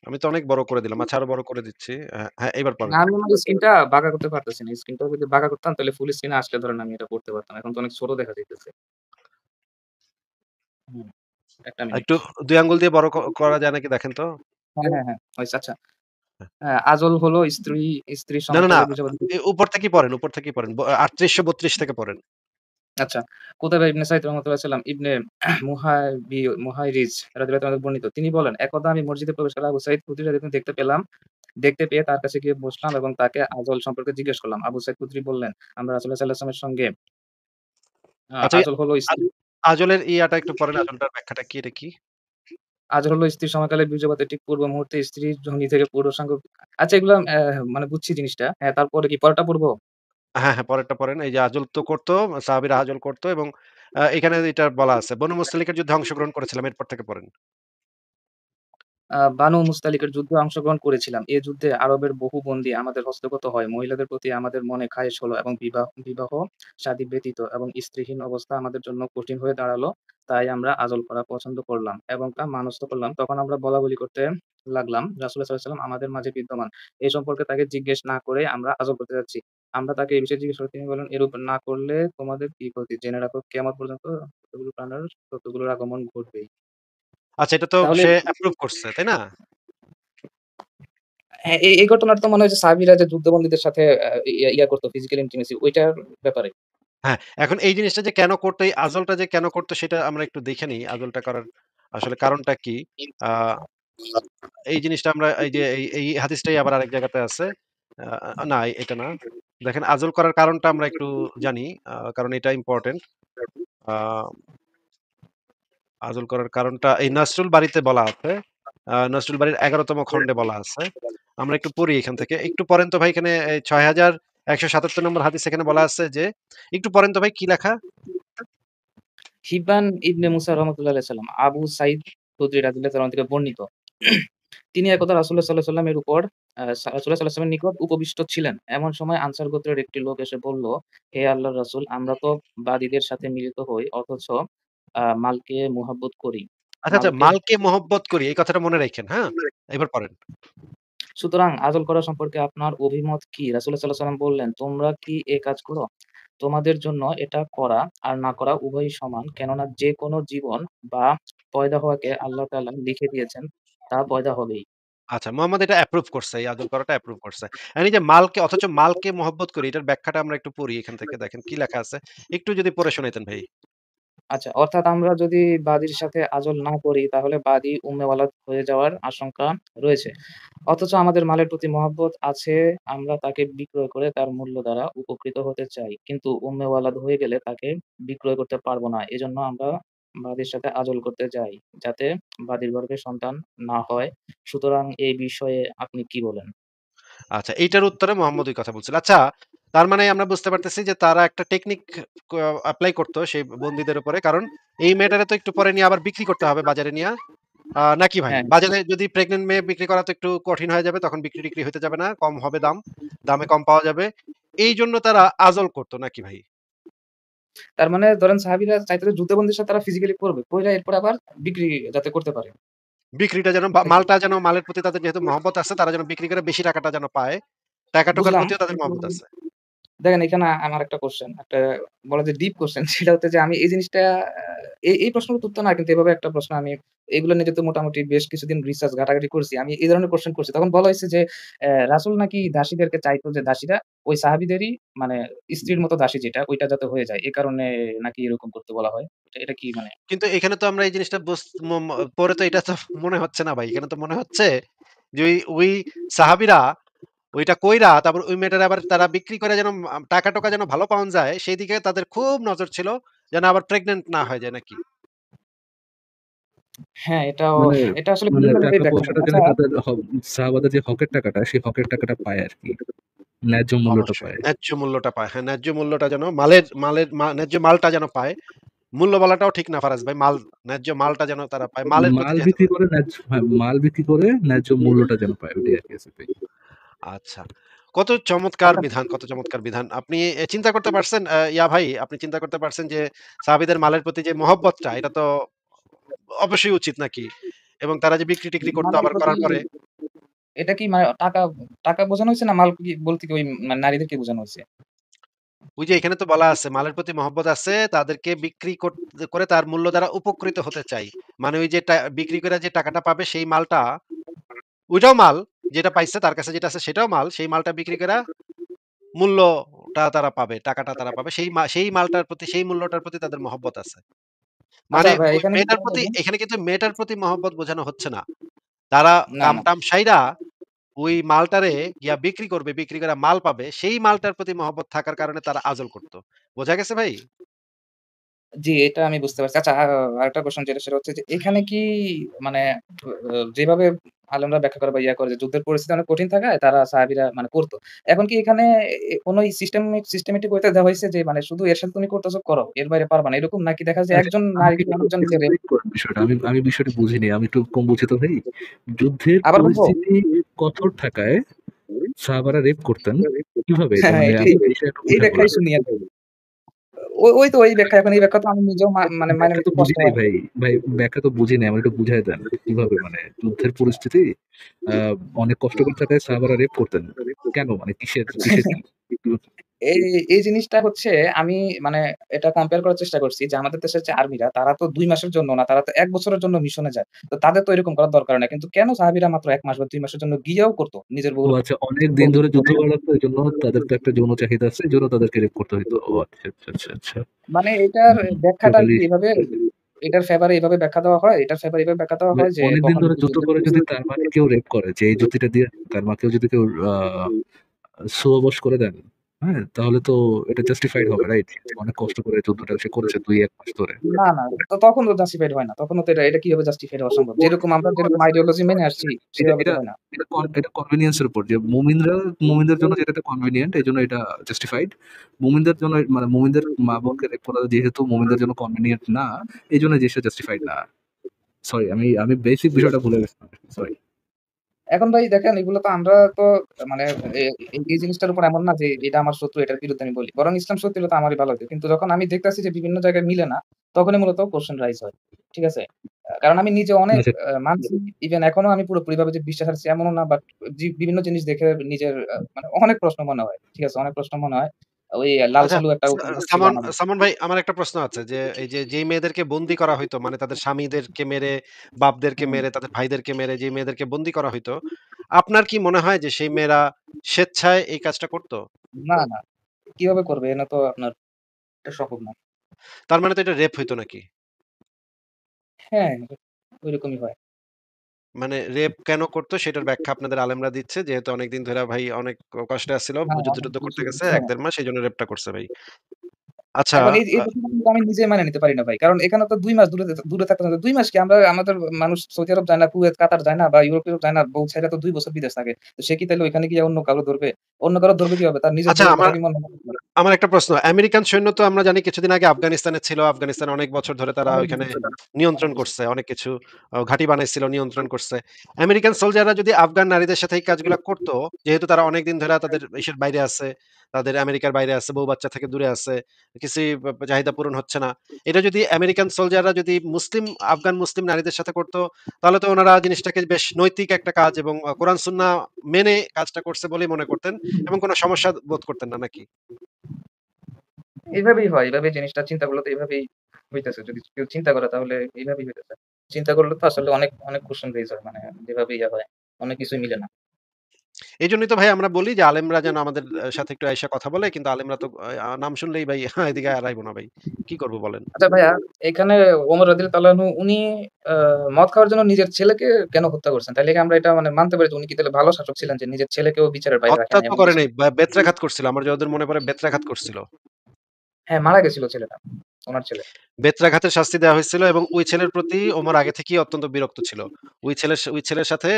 আমি তো অনেক বড় করে দিলাম। আচ্ছা, আরো বড় করে দিচ্ছি। হ্যাঁ, এবার না পড়েন। আমি আমার স্ক্রিনটা বাঁকা করতে পারতেছি না। স্ক্রিনটা যদি বাঁকা করতাম তাহলে ফুল স্ক্রিনে আসলে ধরেন আমি এটা পড়তে পারতাম। এখন তো অনেক ছোট দেখা যাইতেছে। হুম, ১ টা মিনিট। একটু ২ আঙ্গুল দিয়ে বড় করা যায় নাকি দেখেন তো? হ্যাঁ, হ্যাঁ, হ্যাঁ। হইছে আচ্ছা। হ্যাঁ, আজল হলো স্ত্রীর না, না, না। সমকালে বীজাণু উপর থেকেই পড়েন, উপর থেকেই পড়েন। ৩৮৩২ থেকে পড়েন। আচ্ছা। কুতাবা ইবনে সাঈদ রাহমাতুল্লাহ সাল্লাম ইবনে মুহাইরিজ রাদিয়াল্লাহু তাআলা বর্ণিত। তিনি বলেন, "একদা আমি মসজিদে প্রবেশ করে আবু সাঈদ খুদরী রাদিয়াল্লাহু দেখতে পেলাম। দেখতে পেয়ে তার কাছে গিয়ে বসলাম এবং তাকে আজল সম্পর্কে জিজ্ঞেস করলাম।" আবু সাঈদ খুদরী বললেন, "আমরা রাসূলুল্লাহ সাল্লাল্লাহু আলাইহি ওয়াসাল্লামের সঙ্গে আচ্ছা, আজল হলো আ স্ত্রী আজলের ইয়াটা একটু পড়েন। আজলটার ব্যাখ্যাটা কি? এটা কি? আজল হলো স্ত্রীর সময়কালে বীর্যপাতের ঠিক পূর্ব মুহূর্তে স্ত্রীর যোনি থেকে পুরুষাঙ্গ আচ্ছা এগুলা মানে বুঝছি জিনিসটা। হ্যাঁ, তারপরে কি পরেরটা পড়বো? হ্যাঁ, হ্যাঁ, পরেরটা পড়েন। এই যে আজল তো করত, সাহাবীরা আজল করত এবং এখানে এটা বলা আছে। বনু মুস্তালিকের যুদ্ধে অংশগ্রহণ করেছিলাম। এরপর থেকে পড়েন। বানু মুস্তালিকের যুদ্ধে অংশগ্রহণ করেছিলাম। এ যুদ্ধে আরবের বহু বন্দী আমাদের হস্তগত হয়। মহিলাদের প্রতি আমাদের মনে খায়েশ হলো এবং বিবাহ শাদী ব্যতীত এবং স্ত্রীহীন অবস্থা আমাদের জন্য কঠিন হয়ে দাঁড়ালো। তাই আমরা আজল করা পছন্দ করলাম এবং তা মানস্থ করলাম। তখন আমরা বলাবলি করতে লাগলাম, রাসূলুল্লাহ সাল্লাল্লাহু আলাইহি ওয়াসাল্লাম আমাদের মাঝে বিদ্যমান। এ সম্পর্কে তাকে জিজ্ঞেস না করে আমরা আজল করতে যাচ্ছি। আমরা তাকে এই বিষয়ে জিজ্ঞেস করে তিনি বললেন, "এরূপ না করলে তোমাদের কি ক্ষতি? জেনে রাখো কিয়ামত পর্যন্ত যতগুলো প্রাণের ততগুলোর আগমন ঘটবেই।" আচ্ছা, এটা তো তাহলে সে অ্যাপ্রুভ করছে, তাই না? হ্যাঁ, এই ঘটনাটা তো মনে হয় যে সাহাবীরা যে যুদ্ধবন্দীদের সাথে ইয়া করত ফিজিক্যাল ইন্টিমেসি ওইটার ব্যাপারে। হ্যাঁ, এখন এই জিনিসটা যে কেন করতো, এই আজলটা যে কেন করতো সেটা আমরা একটু দেখে নিই। আজলটা করার আসলে কারণটা কি? আ এই জিনিসটা আমরা এই যে এই হাদিসটাই আবার আরেক জায়গাতে আছে। না, এটা না। দেখেন, আজল করার কারণটা আমরা একটু জানি। কারণ এটা ইম্পোর্টেন্ট। আ আজল করার কারণটা এই নসরুল বারীতে বলা আছে। নসরুল বারীর ১১ তম খণ্ডে বলা আছে। আমরা একটু পড়ি এখান থেকে। একটু পড়েন তো ভাই, এখানে ৬,১৭৭ নম্বর হাদিস এখানে বলা আছে যে, একটু পড়েন তো ভাই কি লেখা? হিব্বান ইবনে মুসা রাহমাতুল্লাহি আলাইহি সাল্লাম আবু সাঈদ খুদরী রাদিয়াল্লাহু তাআলা থেকে বর্ণিত। তিনি একদা রাসূলুল্লাহ সাল্লাল্লাহু আলাইহি ওয়াসাল্লামের উপর রাসূলুল্লাহ সাল্লাল্লাহু আলাইহি ওয়াসাল্লামের নিকট উপবিষ্ট ছিলেন। এমন সময় আনসার গোত্রের একটি লোক এসে বলল, "হে আল্লাহর রাসূল, আমরা তো বাদীদের সাথে মিলিত হই অথচ মালকে মুহাব্বত করি। আচ্ছা, আচ্ছা, মালকে মালকে মহব্বত করি। এই কথাটা মনে রাইখেন, হ্যাঁ? এবার পড়েন। সুতরাং আজল করা সম্পর্কে আপনার অভিমত কি?" রাসূলুল্লাহ সাল্লাল্লাহু আলাইহি ওয়াসাল্লাম বললেন, "তোমরা কি এ কাজ করো? তোমাদের জন্য এটা করা আর না করা উভয়ই সমান। কেননা যে কোন জীবন বা পয়দা হওয়াকে আল্লাহ তাআলা লিখে দিয়েছেন, তা পয়দা হবেই।" আচ্ছা, মোহাম্মদ এটা অ্যাপ্রুভ করছে। এই আদর করাটা অ্যাপ্রুভ করছে। আর এই যে মালকে, অথচ মালকে মহব্বত করি, এটার ব্যাখ্যাটা আমরা একটু পড়ি এখান থেকে। দেখেন কি লেখা আছে। একটু যদি পড়ে শোনাইতেন ভাই। আচ্ছা, অর্থাৎ আমরা যদি বাদীর সাথে আজল না করি তাহলে বাদী উম্মে ওয়ালাদ হয়ে যাওয়ার আশঙ্কা রয়েছে। অথচ আমাদের মালের প্রতি মহব্বত আছে, আমরা তাকে বিক্রয় করে তার মূল্য দ্বারা উপকৃত হতে চাই। কিন্তু উম্মে ওয়ালাদ হয়ে গেলে তাকে বিক্রয় করতে পারব না। এজন্য আমরা বাদীর সাথে আজল করতে যাই, যাতে বাদীর গর্ভে সন্তান না হয়। সুতরাং এই বিষয়ে আপনি কি বলেন? আচ্ছা, এইটার উত্তরে মোহাম্মদ ওই কথা বলছিল। আচ্ছা, তার মানে আমরা বুঝতে পারতেছি যে তারা একটা টেকনিক ক এপ্লাই করতো সেই বন্দীদের উপরে। কারণ এই মেয়েটারে তো একটু পরে নিয়ে আবার বিক্রি করতে হবে বাজারে নিয়া। নাকি ভাই? হ্যাঁ। বাজারে যদি প্রেগন্যান্ট মেয়ে বিক্রি করা তো একটু কঠিন হয়ে যাবে। তখন বিক্রি-টিক্রি হইতে যাবে না। কম হবে দাম। দামে কম পাওয়া যাবে। এইজন্য তারা আজল করত নাকি ভাই? তার মানে ধরেন সাহাবীরা চাইতো যে যুদ্ধবন্দীর সাথে তারা ফিজিক্যালি করবে। কইরা এরপরে আবার বিক্রি যাতে করতে পারে। বিক্রিটা যেন মালটা যেন, মালের প্রতি তাদের যেহেতু মহব্বত আছে, তারা যেন বিক্রি করে বেশি টাকাটা যেন পায়। টাকা-টুকার বুঝলাম। প্রতিও তাদের কিন্তু মহব্বত আছে। দেখেন এখানে আমার একটা কোয়েশ্চেন, একটা বলা যায় ডিপ কোয়েশ্চেন সেটা হচ্ছে যে আমি এই জিনিসটা এই প্রশ্নের উত্তর তো না কিন্তু এভাবে একটা প্রশ্ন আমি এগুলো নিয়ে যেহেতু মোটামুটি বেশ কিছুদিন রিসার্চ ঘাটাঘাটি করছি। আমি এই ধরনের কোয়েশ্চেন করছি। তখন বলা হইছে যে রাসূল নাকি দাসীদেরকে চাইতো যে দাসীরা ওই সাহাবীদেরই মানে স্ত্রীর মতো দাসী যেটা ওইটা যাতে হয়ে যায়। এ কারণে নাকি এরকম করতে বলা হয়। এটা কি মানে কিন্তু এখানে তো আমরা এই জিনিসটা বুঝ ম ম পড়ে তো এটা তো মনে হচ্ছে না ভাই। এখানে তো মনে হচ্ছে যে ওই সাহাবীরা ওইটা কইরা তারপর ওই মেয়েটারে আবার তারা বিক্রি করে যেন টাকা-টোকা যেন ভালো পাওন যায়, সেদিকে তাদের খুব নজর ছিল। যেন আবার প্রেগন্যান্ট না হয়ে যায় নাকি? হ্যাঁ, মানে এটা আসলে মানে বিভিন্ন ভাবেই টাকা ব্যাখ্যা করা পয়সাটা যায়। যেন আচ্ছা তাদের সাহাবাদের যে হকের টাকাটা, সেই হকের টাকাটা পায় আরকি। ন্যায্য মূল্যটা অবশ্যই। পায়। ন্যায্য মূল্যটা পায়। হ্যাঁ, ন্যায্য মূল্যটা যেন মালের ন্যায্য মালটা যেন পায়। মূল্য বলাটাও ঠিক না ফারাজ ভাই। ন্যায্য মালটা যেন তারা পায়। মালের প্রতি মাল যেহেতু বিক্রি করে হ্যাঁ, মাল বিক্রি করে ন্যায্য মূল্যটা যেন পায় ওটাই আরকি আছে ভাই। আচ্ছা। কত চমৎকার আচ্ছা বিধান, কত চমৎকার বিধান। আপনি চিন্তা করতে পারছেন ইয়া ভাই, আপনি চিন্তা করতে পারছেন যে সাহাবীদের মালের প্রতি যে মহব্বতটা এটা তো অবশ্যই উচিত নাকি? এবং তারা যে বিক্রি-টিক্রি করতো মালের আবার প্রতি করার পরে এটা কি মানে টাকা বোঝানো হইছে না মাল কি বলতে কি ওই নারীদেরকে বোঝানো হইছে? ওই যে এখানে তো বলা আছে মালের প্রতি মহব্বত আছে তাদেরকে বিক্রি করে তার মূল্য দ্বারা উপকৃত হতে চাই। মানে ওই যে বিক্রি করে যে টাকাটা পাবে সেই মালটা ওইটাও মাল যেটা পাইছে তার কাছে যেটা আছে সেটাও মাল। সেই মালটা বিক্রি কইরা মূল্যটা তারা পাবে, টাকাটা তারা পাবে। সেই মালটার প্রতি সেই মূল্যটার প্রতি তাদের মহব্বত আছে। আচ্ছা মানে ভাই ওই এখানে কি মেয়েটার করা প্রতি যাবে? এখানে কিন্তু মেয়েটার প্রতি মহব্বত বোঝানো হচ্ছে না। তারা না, না। কাম-টাম সাইরা ওই মালটারে গিয়া বিক্রি করবে, বিক্রি করে মাল পাবে। সেই মালটার প্রতি মহব্বত থাকার কারণে তারা আঁচল করত। বোঝা গেছে ভাই? জি, এটা আমি বুঝতে পারছি। আচ্ছা আরেকটা কোয়েশ্চেন যেটা সেটা হচ্ছে যে এখানে কি মানে যেভাবে আলেমরা ব্যাখ্যা করে বা ইয়া করে যে যুদ্ধের পরিস্থিতি অনেক কঠিন থাকায় তারা সাহাবীরা মানে করত। এখন কি এখানে কোন সিস্টেমেটিক ওয়েতে দেওয়া হইছে যে মানে শুধু এর সাথে তুমি করতেছো করো। এর বাইরে পারবা না। এরকম নাকি দেখা যায় আচ্ছা, একজন আমাকে নারীকে একটু অনেকজনকে রেপ এক্সপ্লেইন করেন বিষয়টা। আমি আমি বিষয়টা বুঝিনি। আমি একটু কম বুঝি তো ভাই। যুদ্ধের আবার বলবো? পরিস্থিতি কঠোর থাকায় সাহাবারা রেপ করতেন। কিভাবে এটা? হ্যাঁ, হ্যাঁ, মানে এটাই। আপনি এই বিষয়ে একটু এই বুঝায় ব্যাখ্যাই বলেন। শুনি আরকি। ওই তো ওই ব্যাখ্যা এখন এই ব্যাখ্যা তো আমি নিজেও মানে মাইনে ব্যাখ্যা তো নিতে বুঝি কষ্ট নাই হয়। ভাই। ভাই ব্যাখ্যা তো বুঝি নাই। আমার একটু বুঝায় দেন। কিভাবে মানে যুদ্ধের পরিস্থিতি আ অনেক কষ্টকর থাকায় সাহাবারা রেপ করতেন। কেন? মানে কিসের কি? একটু এই এই জিনিসটা হচ্ছে আমি মানে এটা কম্পেয়ার করার চেষ্টা করছি যে আমাদের দেশের যে আর্মিরা তারা তো ২ মাসের জন্য না, তারা তো ১ বছরের জন্য মিশনে যায়। তো তাদের তো এরকম করার দরকার নাই। কিন্তু কেন সাহাবীরা মাত্র ১ মাস বা ২ মাসের জন্য গিয়েও করত নিজের ও বউর আচ্ছা, অনেক দিন ধরে যুদ্ধ করা লাগতো এজন্য তাদের তো একটা যৌন চাহিদা আছে। এজন্য তাদেরকে রেপ করতে হইতো। ও আচ্ছা। মানে এটার ব্যাখ্যাটা টোটালি কি এভাবে এটার ফেভারে এভাবে ব্যাখ্যা দেওয়া হয়? এটার ফেভারে এভাবে ব্যাখ্যা দেওয়া ভাই হয় যে অনেকদিন তখন ধরে যুদ্ধ যুদ্ধের করে যদি পরিস্থিতি তার মাকে কেউ রেপ করে যে এই যুক্তিটা দিয়ে তার মাকেও যদি কেউ সোয়াবশ করে দেন, হ্যাঁ? তাহলে তো এটা জাস্টিফাইড হবে, রাইট? অনেক কষ্ট করে যুদ্ধটা সে করেছে ২-১ মাস ধরে। না, না। তো তখন তো জাস্টিফাইড হয় না। তখনও তো এটা কিভাবে জাস্টিফাইড হওয়া সম্ভব? যেরকম আমরা যেরকম আইডিওলজি মেনে আসছি এটা সেভাবে তো এটা হয় না। এটা কনভেনিয়েন্স এর উপর যে মুমিনদের জন্য যেটা কনভেনিয়েন্ট এজন্য এটা জাস্টিফাইড। মুমিনদের জন্য মানে মুমিনদের মা-বোনকে রেপ করা যেহেতু মুমিনদের জন্য কনভেনিয়েন্ট না, এজন্য এই জিনিসটা জাস্টিফাইড না। সরি, আমি বেসিক বিষয়টা ভুলে গেছিলাম। সরি। এখন ভাই দেখেন এগুলো তো আমরা তো মানে এ এই জিনিসটার উপর এমন না যে এটা আমার শত্রু এটার বিরুদ্ধে আমি বলি। বরং ইসলাম সত্যি হলে তো আমারই ভালো হইতো। কিন্তু যখন আমি দেখতাছি যে বিভিন্ন জায়গায় মিলে না, তখনই মূলত কোয়েশ্চেন রাইজ হয়। ঠিক আছে? কারণ আমি নিজে অনেক আচ্ছা, মানছি ইভেন এখনো আমি পুরোপুরিভাবে যে বিশ্বাস হারাচ্ছি এমনও না বাট বিভিন্ন জিনিস দেখে নিজের মানে অনেক প্রশ্ন মনে হয়। ঠিক আছে? অনেক প্রশ্ন মনে হয়। ওই লাল আচ্ছা, সালু একটা উপন্যাস ছিল সামন আমাদের। সামন ভাই আমার একটা প্রশ্ন আছে যে এই যে যেই মেয়েদেরকে বন্দী করা হইতো মানে তাদের স্বামীদেরকে মেরে, বাপদেরকে হুম। মেরে, তাদের ভাইদেরকে মেরে যেই মেয়েদেরকে বন্দী করা হইতো, আপনার কি মনে হয় যে সেই মেয়েরা স্বেচ্ছায় এই কাজটা করত? না, না। কিভাবে করবে? এ না তো আপনার এটা সম্ভব না। তার মানে তো এটা রেপ হইতো নাকি? হ্যাঁ, ঐরকমই হয়। মানে রেপ কেন করতো সেটার ব্যাখ্যা আপনাদের আলেমরা দিচ্ছে। যেহেতু অনেকদিন ধইরা ভাই অনেক কষ্টে আছিল, হ্যাঁ, অনেক যুদ্ধ-টুদ্ধ করতে বেশি গেছে হ্যাঁ। ১-১.৫ মাস এজন্য রেপটা করছে ভাই। আচ্ছা, এখন এই বিষয়টা কিন্তু আমি নিজেই মেনে নিতে পারি না ভাই। কারণ এখানে তো ২ মাস দূরে থাকতে হবে। ২ মাস কি আমাদের মানুষ সৌদি আরব যায় না, কুয়েত, কাতার যায় না বা ইউরোপ যায় না। বউ ছেড়ে তো ২ বছর বিদেশ থাকে। তো সে কি তাইলে ওইখানে গিয়ে অন্য কারো ধরবে? অন্য কারো ধরবে কিভাবে? তার নিজের আচ্ছা বউয়ের কথা আমার কি মনে হয়? আমার একটা প্রশ্ন। আমেরিকান সৈন্য তো আমরা জানি কিছুদিন আগে আফগানিস্তানে ছিল। আফগানিস্তানে অনেক বছর ধরে তারা অনেক ওইখানে বেশি ছিল। অনেক নিয়ন্ত্রণ বেশি। করছে। অনেক কিছু ঘাঁটি বানাইছিল, নিয়ন্ত্রণ করছে। আমেরিকান সোলজাররা যদি আফগান নারীদের সাথে এই কাজগুলা করত, যেহেতু তারা অনেকদিন ধরে তাদের ইসের বাইরে আছে, তাদের আমেরিকার বাইরে আছে, বউ-বাচ্চা থেকে দূরে আছে, কিছুই চাহিদা পূরণ হচ্ছে না। এটা যদি আমেরিকান সোলজাররা যদি আফগান মুসলিম নারীদের সাথে করত, তাহলে তো উনারা জিনিসটাকে বেশ নৈতিক একটা কাজ এবং কোরআন সুন্নাহ মেনে কাজটা করছে বলেই মনে করতেন এবং কোন সমস্যা বোধ করতেন না নাকি? এভাবেই হয়। এভাবেই জিনিসটা চিন্তা করলে তো এভাবেই হইতেছে। যদি কেউ চিন্তা করে তাহলে এভাবেই হইতেছে। চিন্তা করলে তো আসলে অনেক কোয়েশ্চেন রেইজ হয়। মানে যেভাবে ইয়া হয়। অনেক কিছুই মিলে না। এইজন্যই তো ভাই আমরা বলি যে আলেমরা যেন আমাদের সাথে একটু আইসা কথা বলে। কিন্তু আলেমরা তো নাম শুনলেই ভাই এদিকে আর আইব না ভাই। কি করব বলেন? আচ্ছা ভাইয়া, এখানে ওমর রাদিয়াল্লাহু তাআলা আনহু উনি আ মদ খাওয়ার জন্য নিজের ছেলেকে কেন হত্যা করছেন? তাইলে কি আমরা এটা মানে মানতে পারি যে উনি কি তাহলে ভালো শাসক ছিলেন যে নিজের ছেলেকেও বিচারের বাইরে রাখে হত্যা নাই তো এমন করে কিছু? নাই। বেত্রাঘাত করছিল। আমার যতদূর মনে পড়ে বেত্রাঘাত করছিল। হ্যাঁ, মারা গেছিল ছেলেটা। উনার ছেলে। বেত্রাঘাতের শাস্তি দেওয়া হয়েছিল এবং ওই ছেলের প্রতি ওমর আগে থেকেই অত্যন্ত বিরক্ত ছিল। ওই ছেলের সাথে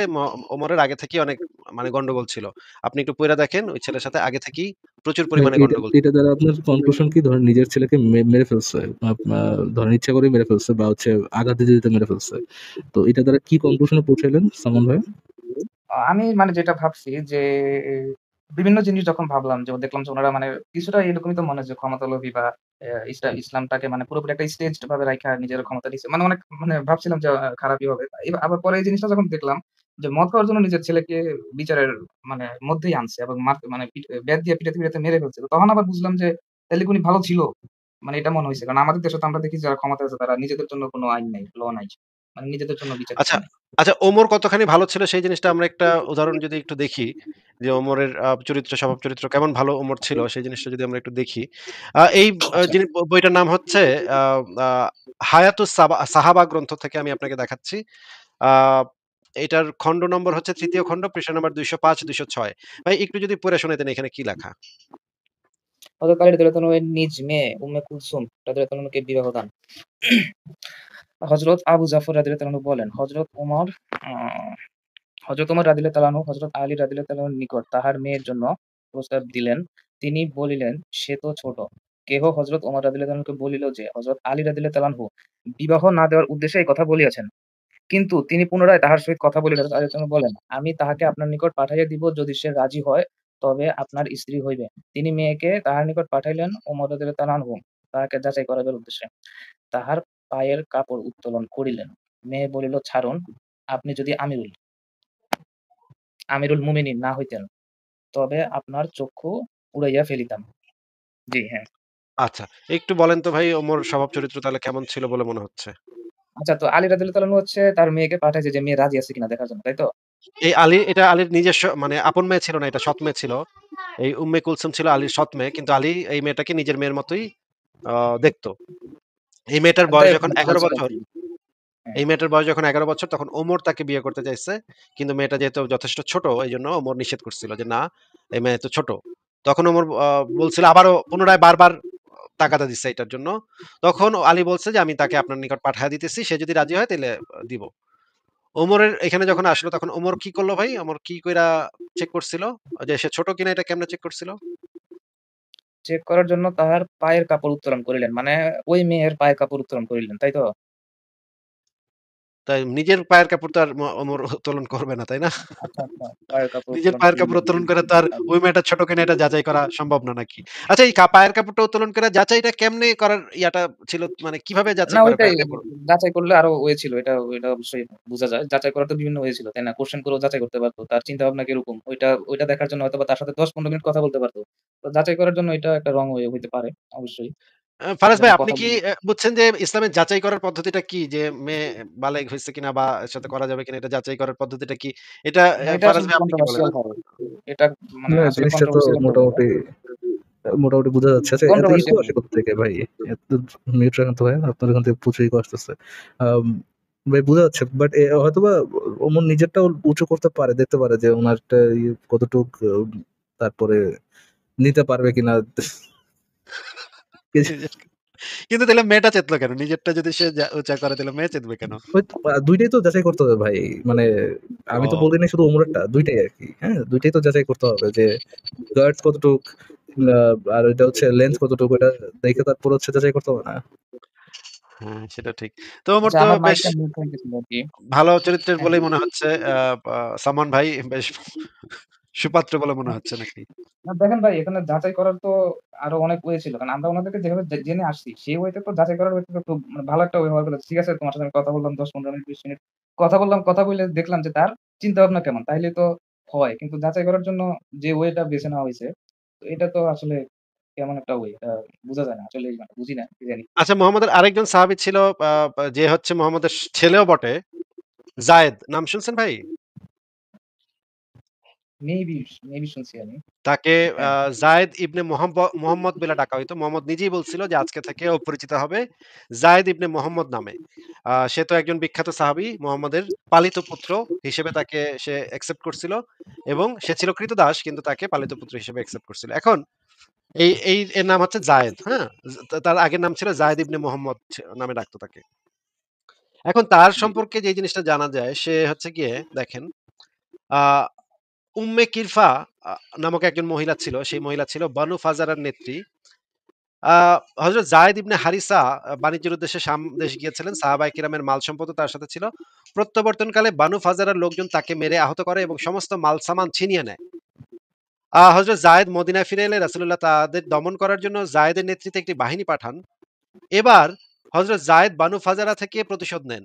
ওমরের আগে থেকেই অনেক মানে গন্ডগোল ছিল। আপনি একটু পইড়া দেখেন ওই ছেলের সাথে আগে থেকেই প্রচুর ভাই পরিমাণে এটা গন্ডগোল ছিল। এটা দ্বারা আপনার কনক্লুশন কি? ধরেন নিজের ছেলেকে মেরে ফেলছে। ধরেন ইচ্ছা করেই মেরে ফেলছে বা হচ্ছে আঘাত দিতে, দিতে মেরে ফেলছে। তো এটা দ্বারা কি কনক্লুশন এ পৌঁছাইলেন সালমান ভাই? আমি মানে যেটা ভাবছি যে বিভিন্ন জিনিস যখন ভাবলাম যে দেখলাম যে উনারা মানে কিছুটা এরকমই তো মনে হয় যে ক্ষমতালোভী বা ইসলামটাকে মানে পুরোপুরি একটা স্টেজড ভাবে রাইখা নিজের ক্ষমতা নিছে। মানে অনেক মানে ভাবছিলাম যে খারাপই হবে। আবার পরে এই জিনিসটা যখন দেখলাম যে মদ খাওয়ার জন্য নিজের ছেলেকে বিচারের মানে মধ্যেই আনছে এবং মানে বেত দিয়ে পিটাতে, পিটাতে মেরে ফেলছে। তো তখন আবার বুঝলাম যে তাইলে কি উনি ভালো ছিল? মানে এটা মনে হইছে। কারণ আমাদের দেশে তো আমরা দেখি যারা ক্ষমতায় আছে তারা নিজেদের জন্য কোনো আইন নাই, ল নাই। মানে নিজেদের জন্য বিচার আচ্ছা, কিছু নাই। আচ্ছা ওমর কতখানি ভালো ছিল সেই জিনিসটা আমরা একটা উদাহরণ যদি একটু দেখি যে ওমরের চরিত্র স্বভাব চরিত্র কেমন ভালো ওমর ছিল সেই জিনিসটা যদি আমরা একটু দেখি। এই আচ্ছা। বইটার নাম হচ্ছে আ আ হায়াতুস সাহাবা গ্রন্থ থেকে আমি আপনাকে দেখাচ্ছি। আ এটার খন্ড নম্বর হচ্ছে ৩য় খন্ড পৃষ্ঠা নম্বর ২০৫, ২০৬ ভাই একটু যদি পড়ে শোনাতেন এখানে কি লেখা? হযরত আলী রাদিয়াল্লাহু তাআলা এর নিজ মেয়ে উম্মে কুলসুম রাদিয়াল্লাহু তাআলাকে বিবাহ দান। হযরত আবু জাফর রাদিয়াল্লাহু তাআলা বলেন, আ হযরত ওমর রাদিয়াল্লাহু তাআলা হযরত আলী রাদিয়াল্লাহু তাআলার নিকট তাহার মেয়ের জন্য প্রস্তাব দিলেন। তিনি বলিলেন, সে তো ছোট। কেহ হযরত ওমর রাদিয়াল্লাহু তাআলাকে বলিল যে, হযরত আলী রাদিয়াল্লাহু তাআলাহু বিবাহ না দেওয়ার উদ্দেশ্যে এই কথা বলিয়াছেন। কিন্তু তিনি পুনরায় তাহার সহিত কথা বলিলে হযরত আলী রাদিয়াল্লাহু তাআলা বলেন, আমি তাহাকে আপনার নিকট পাঠাইয়া দিব যদি সে রাজি হয় তবে আপনার স্ত্রী হইবে। তিনি মেয়েকে তাহার নিকট পাঠাইলেন ওমর রাদিয়াল্লাহু তাআলা তাহাকে যাচাই করাইবার উদ্দেশ্যে। তাহার পায়ের কাপড় উত্তোলন করিলেন। মেয়ে বলিল, ছাড়ুন, আপনি যদি আমিরুল মুমিনিন না হইতেন, তবে আপনার চক্ষু উড়াইয়া ফেলিতাম। জি, হ্যাঁ। আচ্ছা, একটু বলেন তো ভাই ওমর স্বভাব চরিত্র তাহলে কেমন ছিল বলে মনে হচ্ছে? আচ্ছা, তো আলী রাদিয়াল্লাহু তাআলা হচ্ছে তার মেয়েকে পাঠাইছে যে মেয়ে রাজি আছে কিনা দেখার জন্য, তাই তো? এই এটা আলীর নিজস্ব মানে আপন মেয়ে ছিল না, এটা সৎ মেয়ে ছিল। এই উম্মে কুলসুম ছিল আলীর সৎ মেয়ে। কিন্তু আলী এই মেয়েটাকে নিজের মেয়ের মতোই আ দেখত। এই মেয়েটার যাই বয়স হোক যখন ১১ বলছিল বছর আরকি। হ্যাঁ। এই মেয়েটার বয়স যখন ১১ বছর তখন ওমর তাকে বিয়ে করতে চাইছে। কিন্তু মেয়েটা যেহেতু যথেষ্ট ছোট এইজন্য ওমর নিষেধ করছিল যে, "না, এই মেয়ে তো ছোট।" তখন ওমর বলছিল আবারও পুনরায় বারবার তাগাদা দিছে এটার জন্য। তখন আলী বলছে যে, "আমি তাকে আপনার নিকট পাঠাইয়া দিতেছি। সে যদি রাজি হয় তাইলে দিব।" ওমরের এখানে যখন আসলো তখন ওমর কি করলো ভাই? ওমর কি কইরা চেক করছিল? যে সে ছোট কিনা এটা কেমনে চেক করছিল? চেক করার জন্য তাহার পায়ের কাপড় উত্তোলন করিলেন। মানে ওই মেয়ের পায়ের কাপড় উত্তোলন করিলেন, তাই তো? তাই নিজের পায়ের কাপড় তো আর ওমর উত্তোলন করবে না, তাই না? আচ্ছা, আচ্ছা। পায়ের কাপড় নিজের উত্তোলন পায়ের কাপড় করিলেন। উত্তোলন করে তো আর ওই মেয়েটা ছোট কিনা এটা যাচাই করা সম্ভব না নাকি? আচ্ছা এই পায়ের কাপড়টা উত্তোলন করে যাচাইটা কেমনে করার ইয়াটা ছিল মানে কিভাবে না যাচাই করে ওইটাই পায়ের কাপড়? যাচাই করলে আরো ওয়ে ছিল। এটা অবশ্যই বুঝা যায়। যাচাই করার তো বিভিন্ন ওয়ে ছিল, তাই না? কোয়েশ্চেন করেও যাচাই করতে পারত। তার চিন্তাভাবনা কিরকম? ওইটা দেখার জন্য হয়তোবা তার সাথে ১০-১৫ মিনিট কথা বলতে পারত। তো যাচাই করার জন্য এটা একটা রং ওয়ে হইতে পারে অবশ্যই। ফারাজ ভাই যেমন আপনি কথা কি বুঝছেন যে ইসলামের যাচাই করার পদ্ধতিটা কি? যে মেয়ে বালেগ হইছে কিনা বা এর সাথে করা যাবে কিনা এটা যাচাই করার পদ্ধতিটা কি? এটা না এটা ফারাজ আসলে ভাই আপনি কি বলেন? কন্ট্রোভার্সিয়াল হবে। এটা মানে না আসলে জিনিসটা তো কন্ট্রোভার্সিয়াল একটা বিষয়। মোটামুটি বোঝা যাচ্ছে। আচ্ছা এত ইকো কন্ট্রোভার্সিয়াল আসে কোত্থেকে ভাই? এত মিউট রাখেন তো ভাই। আপনার ওখান থেকে প্রচুর ইকো আসতেছে। আম ভাই বোঝা যাচ্ছে। বাট হয়তোবা ওমর নিজেরটাও উঁচু করতে পারে, দেখতে পারে যে উনারটা কতটুক তারপরে নিতে পারবে কিনা। কিন্তু তাহলে মেয়েটা চেতলো কেন? নিজেরটা যদি সে উঁচা করে তাহলে মেয়ে চেতবে কেন? হয়তো ২ টাই তো যাচাই করতে হবে ভাই। মানে আমি তো ও বলি নাই শুধু ওমরেরটা, ২ টাই আরকি। হ্যাঁ? ২ টাই তো যাচাই করতে হবে যে গার্ডস কতটুক আ আর ওইটা হচ্ছে লেন্থ কতটুকু এটা দেখে তারপর হচ্ছে যাচাই করতে হবে না? হ্যাঁ, সেটা ঠিক। তো ওমর আচ্ছা তো আমার বেশ মাইকটা মিউট হয়ে গেছিল আরকি। ভালো চরিত্রের হ্যাঁ। বলেই মনে হচ্ছে। আ আ সালমান ভাই বেশ সুপাত্র বলে মনে হচ্ছে নাকি? না দেখেন ভাই এখানে যাচাই করার তো আরো অনেক ওয়ে ছিল। কারণ আমরা উনাদেরকে যেভাবে জেনে আসছি, সেই ওয়েতে তো যাচাই করার ওয়েতে তো খুব মানে ভালো একটা ওয়ে হওয়ার কথা। ঠিক আছে তোমার সাথে আমি কথা বললাম ১০-১৫ মিনিট ২০ মিনিট। কথা বললাম, কথা বলে দেখলাম যে তার চিন্তাভাবনা কেমন। তাইলে তো হয়। কিন্তু যাচাই করার জন্য যে ওয়েটা বেছে নেওয়া হইছে, তো এটা তো আসলে কেমন একটা ওয়ে এটা বুঝা যায় না। আসলেই মানে বুঝি না, কি জানি। আচ্ছা মোহাম্মদের আরেকজন সাহাবী ছিল আ যে হচ্ছে মোহাম্মদের ছেলেও বটে। যায়েদ নাম শুনছেন ভাই? মেবি, মেবি শুনছি আমি। তাকে আ হ্যাঁ। যায়েদ ইবনে মোহাম্মদ বলে ডাকা হইতো। মোহাম্মদ নিজেই বলছিল যে আজকে থেকে ও পরিচিত হবে যায়েদ ইবনে মোহাম্মদ নামে। সে তো একজন বিখ্যাত সাহাবী মোহাম্মদের পালিত পুত্র হিসেবে তাকে সে অ্যাকসেপ্ট করছিল এবং সে ছিল ক্রীতদাস কিন্তু তাকে পালিত পুত্র হিসেবে অ্যাকসেপ্ট করছিল। এখন এর নাম হচ্ছে যায়েদ, হ্যাঁ? তার আগের নাম ছিল যায়েদ ইবনে মোহাম্মদ নামে ডাকতো তাকে। এখন তার জি। সম্পর্কে যে জিনিসটা জানা যায় সে হচ্ছে গিয়ে দেখেন আ উম্মে কিরফা নামক একজন মহিলা ছিল। সেই মহিলা ছিল বানু ফাজারার নেত্রী। আ হযরত যায়েদ ইবনে হারিসা বাণিজ্যের উদ্দেশ্যে শাম দেশ গিয়েছিলেন। সাহাবায়ে কিরামের মাল সম্পদও তার সাথে ছিল। প্রত্যাবর্তনকালে বানু ফাজারার লোকজন তাকে মেরে আহত করে এবং সমস্ত মাল-সামান ছিনিয়ে নেয়। হযরত যায়েদ মদিনায় ফিরে এলে রাসূলুল্লাহ তাদের দমন করার জন্য যায়েদের নেতৃত্বে একটি বাহিনী পাঠান। এবার হযরত যায়েদ বানু ফাজারা থেকে প্রতিশোধ নেন।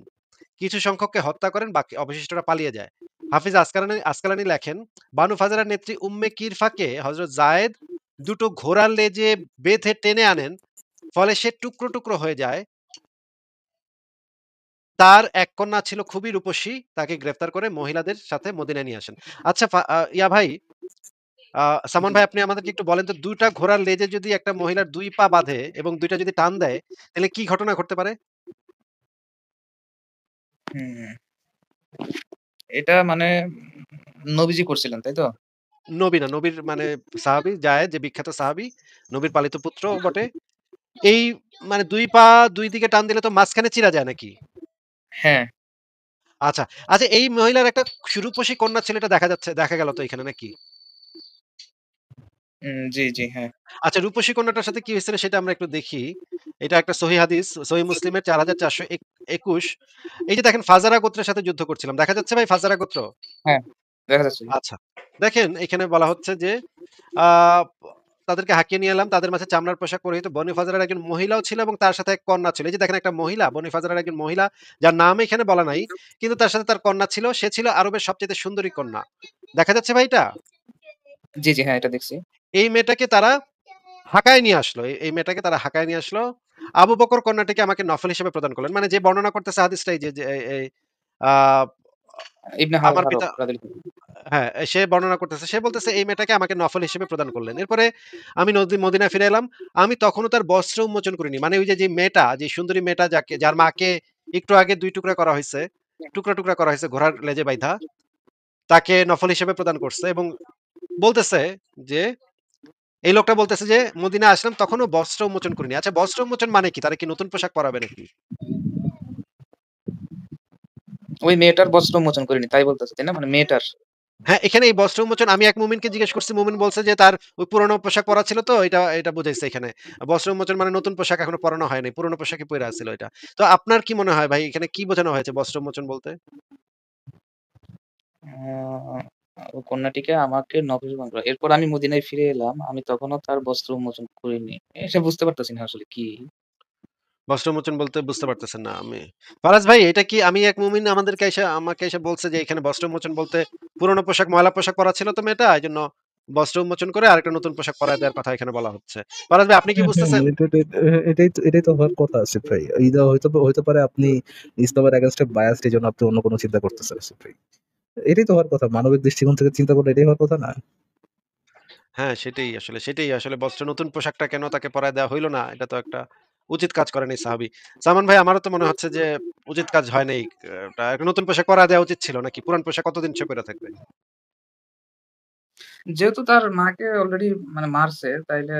কিছু সংখ্যককে হত্যা করেন, বাকি অবশিষ্টরা পালিয়ে যায়। হাফিজ আসকালানি লেখেন, বানু ফাজারার নেত্রী উম্মে কিরফাকে হযরত যায়েদ দুটো ঘোড়ার লেজে বেঁধে টেনে আনেন। ফলে সে টুকরো, টুকরো হয়ে যায়। তার এক কন্যা ছিল খুবই রূপসী। তাকে গ্রেফতার করে মহিলাদের সাথে মদিনায় নিয়ে আসেন। আচ্ছা ফা আ ইয়া ভাই, আ সালমান জি। ভাই আপনি আমাদেরকে একটু বলেন তো ২ টা ঘোড়ার লেজে যদি একটা মহিলার ২ পা বাঁধে এবং ২ টা যদি টান দেয়, তাহলে কি ঘটনা ঘটতে পারে? হুম, এটা মানে নবীজি করছিলেন, তাই তো? নবী না, নবীর মানে সাহাবী যায়েদ যে বিখ্যাত সাহাবী, নবীর পালিত পুত্রও বটে। এই মানে ২ পা ২ দিকে টান দিলে তো মাঝখানে চিরা যায় নাকি? হ্যাঁ, আচ্ছা, আচ্ছা এই মহিলার একটা রূপসী কন্যা ছিল এটা দেখা গেল তো এখানে নাকি? জি, জি, হ্যাঁ। আচ্ছা রূপসী কন্যাটার সাথে কি হয়েছিল সেটা আমরা একটু দেখি। এটা একটা সহিহ হাদিস, সহিহ মুসলিমের ৪৪২১। এই যে দেখেন ফাজারা গোত্রের সাথে যুদ্ধ করছিলাম। দেখা যাচ্ছে ভাই ফাজারা গোত্র? হ্যাঁ, দেখা যাচ্ছে। আচ্ছা। দেখেন এখানে বলা হচ্ছে যে আ তাদেরকে হাঁকিয়ে নিয়ে এলাম। তাদের মাঝে চামড়ার পোশাক পরিহিত বনী ফাজারের একজন মহিলাও ছিল এবং তার সাথে এক কন্যা ছিল। এই যে দেখেন একটা মহিলা, বনী ফাজারের একজন মহিলা যার নাম এখানে বলা নাই। কিন্তু তার সাথে তার কন্যা ছিল। সে ছিল আরবের সবচাইতে সুন্দরী কন্যা। দেখা যাচ্ছে ভাই এটা? জি, জি, হ্যাঁ, এটা দেখছি। এই মেয়েটাকে তারা হাঁকায় নিয়ে আসলো। এই মেয়েটাকে তারা হাঁকায় নিয়ে আসলো। আবু বকর কন্যাটিকে আমাকে নফল হিসেবে প্রদান করলেন। মানে যে বর্ণনা করতেছে হাদিসটা এই যে, যে এই আ ইবনে আমার হারব পিতা রাদিয়াল্লাহু হ্যাঁ, সে বর্ণনা করতেছে। সে বলতেছে এই মেয়েটাকে আমাকে নফল হিসেবে প্রদান করলেন। এরপরে আমি মদিনায় ফিরে এলাম। আমি তখনও তার বস্ত্র উন্মোচন করিনি। মানে ওই যে, যে মেয়েটা, যে সুন্দরী মেয়েটা যার মাকে একটু আগে ২ টুকরা করা হইছে, টুকরা, টুকরা করা হইছে ঘোড়ার লেজে বাইধা, তাকে নফল হিসেবে প্রদান করছে এবং বলতেছে যে, এই লোকটা বলতেছে যে, মদিনায় আসলাম তখনও বস্ত্র উন্মোচন করিনি। আচ্ছা বস্ত্র উন্মোচন মানে কি? তারা কি নতুন পোশাক পরাবে নাকি? ওই মেয়েটার বস্ত্র উন্মোচন করিনি তাই বলতেছে, তাই না? মানে মেয়েটার। হ্যাঁ, এখানে এই বস্ত্র উন্মোচন আমি এক মুমিনকে জিজ্ঞেস করছি। মুমিন বলছে যে তার ওই পুরনো পোশাক পরা ছিল তো এটা বুঝাইছে এখানে। বস্ত্র উন্মোচন মানে নতুন পোশাক এখনো পরানো হয়নি। পুরনো পোশাকই পইরা আছিল এটা। তো আপনার কি মনে হয় ভাই এখানে কি বোঝানো হয়েছে বস্ত্র উন্মোচন বলতে? ও কন্যাটিকে আমাকে নবী প্রদান করা। এরপর আমি মদিনায় ফিরে এলাম। আমি তখনও তার বস্ত্র উন্মোচন করিনি। এটা বুঝতে পারতেছি না আসলে কি? বস্ত্র উন্মোচন বলতে বুঝতে পারতেছেন না আমি। ফারাজ ভাই এটা কি আমি এক মুমিন আমাকে এসে বলছে যে এখানে বস্ত্র উন্মোচন বলতে পুরনো পোশাক ময়লা পোশাক পরা ছিল তো মেয়েটা এজন্য বস্ত্র উন্মোচন করে আরেকটা নতুন পোশাক পরায় দেওয়ার কথা এখানে বলা হচ্ছে। ফারাজ ভাই আপনি কি হ্যাঁ, হ্যাঁ, বুঝতেছেন? এটাই তো হওয়ার কথা আসিফ ভাই। এইটা হইতে পারে আপনি ইসলামের এগেইনস্ট এ বায়াসড এজন্য আপনি অন্য কোনো চিন্তা করতেছেন আসিফ ভাই। এটাই তো হওয়ার কথা। মানবিক দৃষ্টিকোণ থেকে চিন্তা করলে এটাই হওয়ার কথা না? হ্যাঁ, সেটাই আসলে নতুন পোশাকটা কেন তাকে পরায় দেওয়া হইল না? এটা তো একটা উচিত কাজ করেনি সাহাবী। সালমান ভাই আমারও তো মনে হচ্ছে যে উচিত কাজ হয় নাই। একটা নতুন পোশাক পরায় দেওয়া উচিত ছিল নাকি? পুরান পোশাক কতদিন সে পইড়া থাকবে? যেহেতু তার মাকে অলরেডি মানে মারছে, তাইলে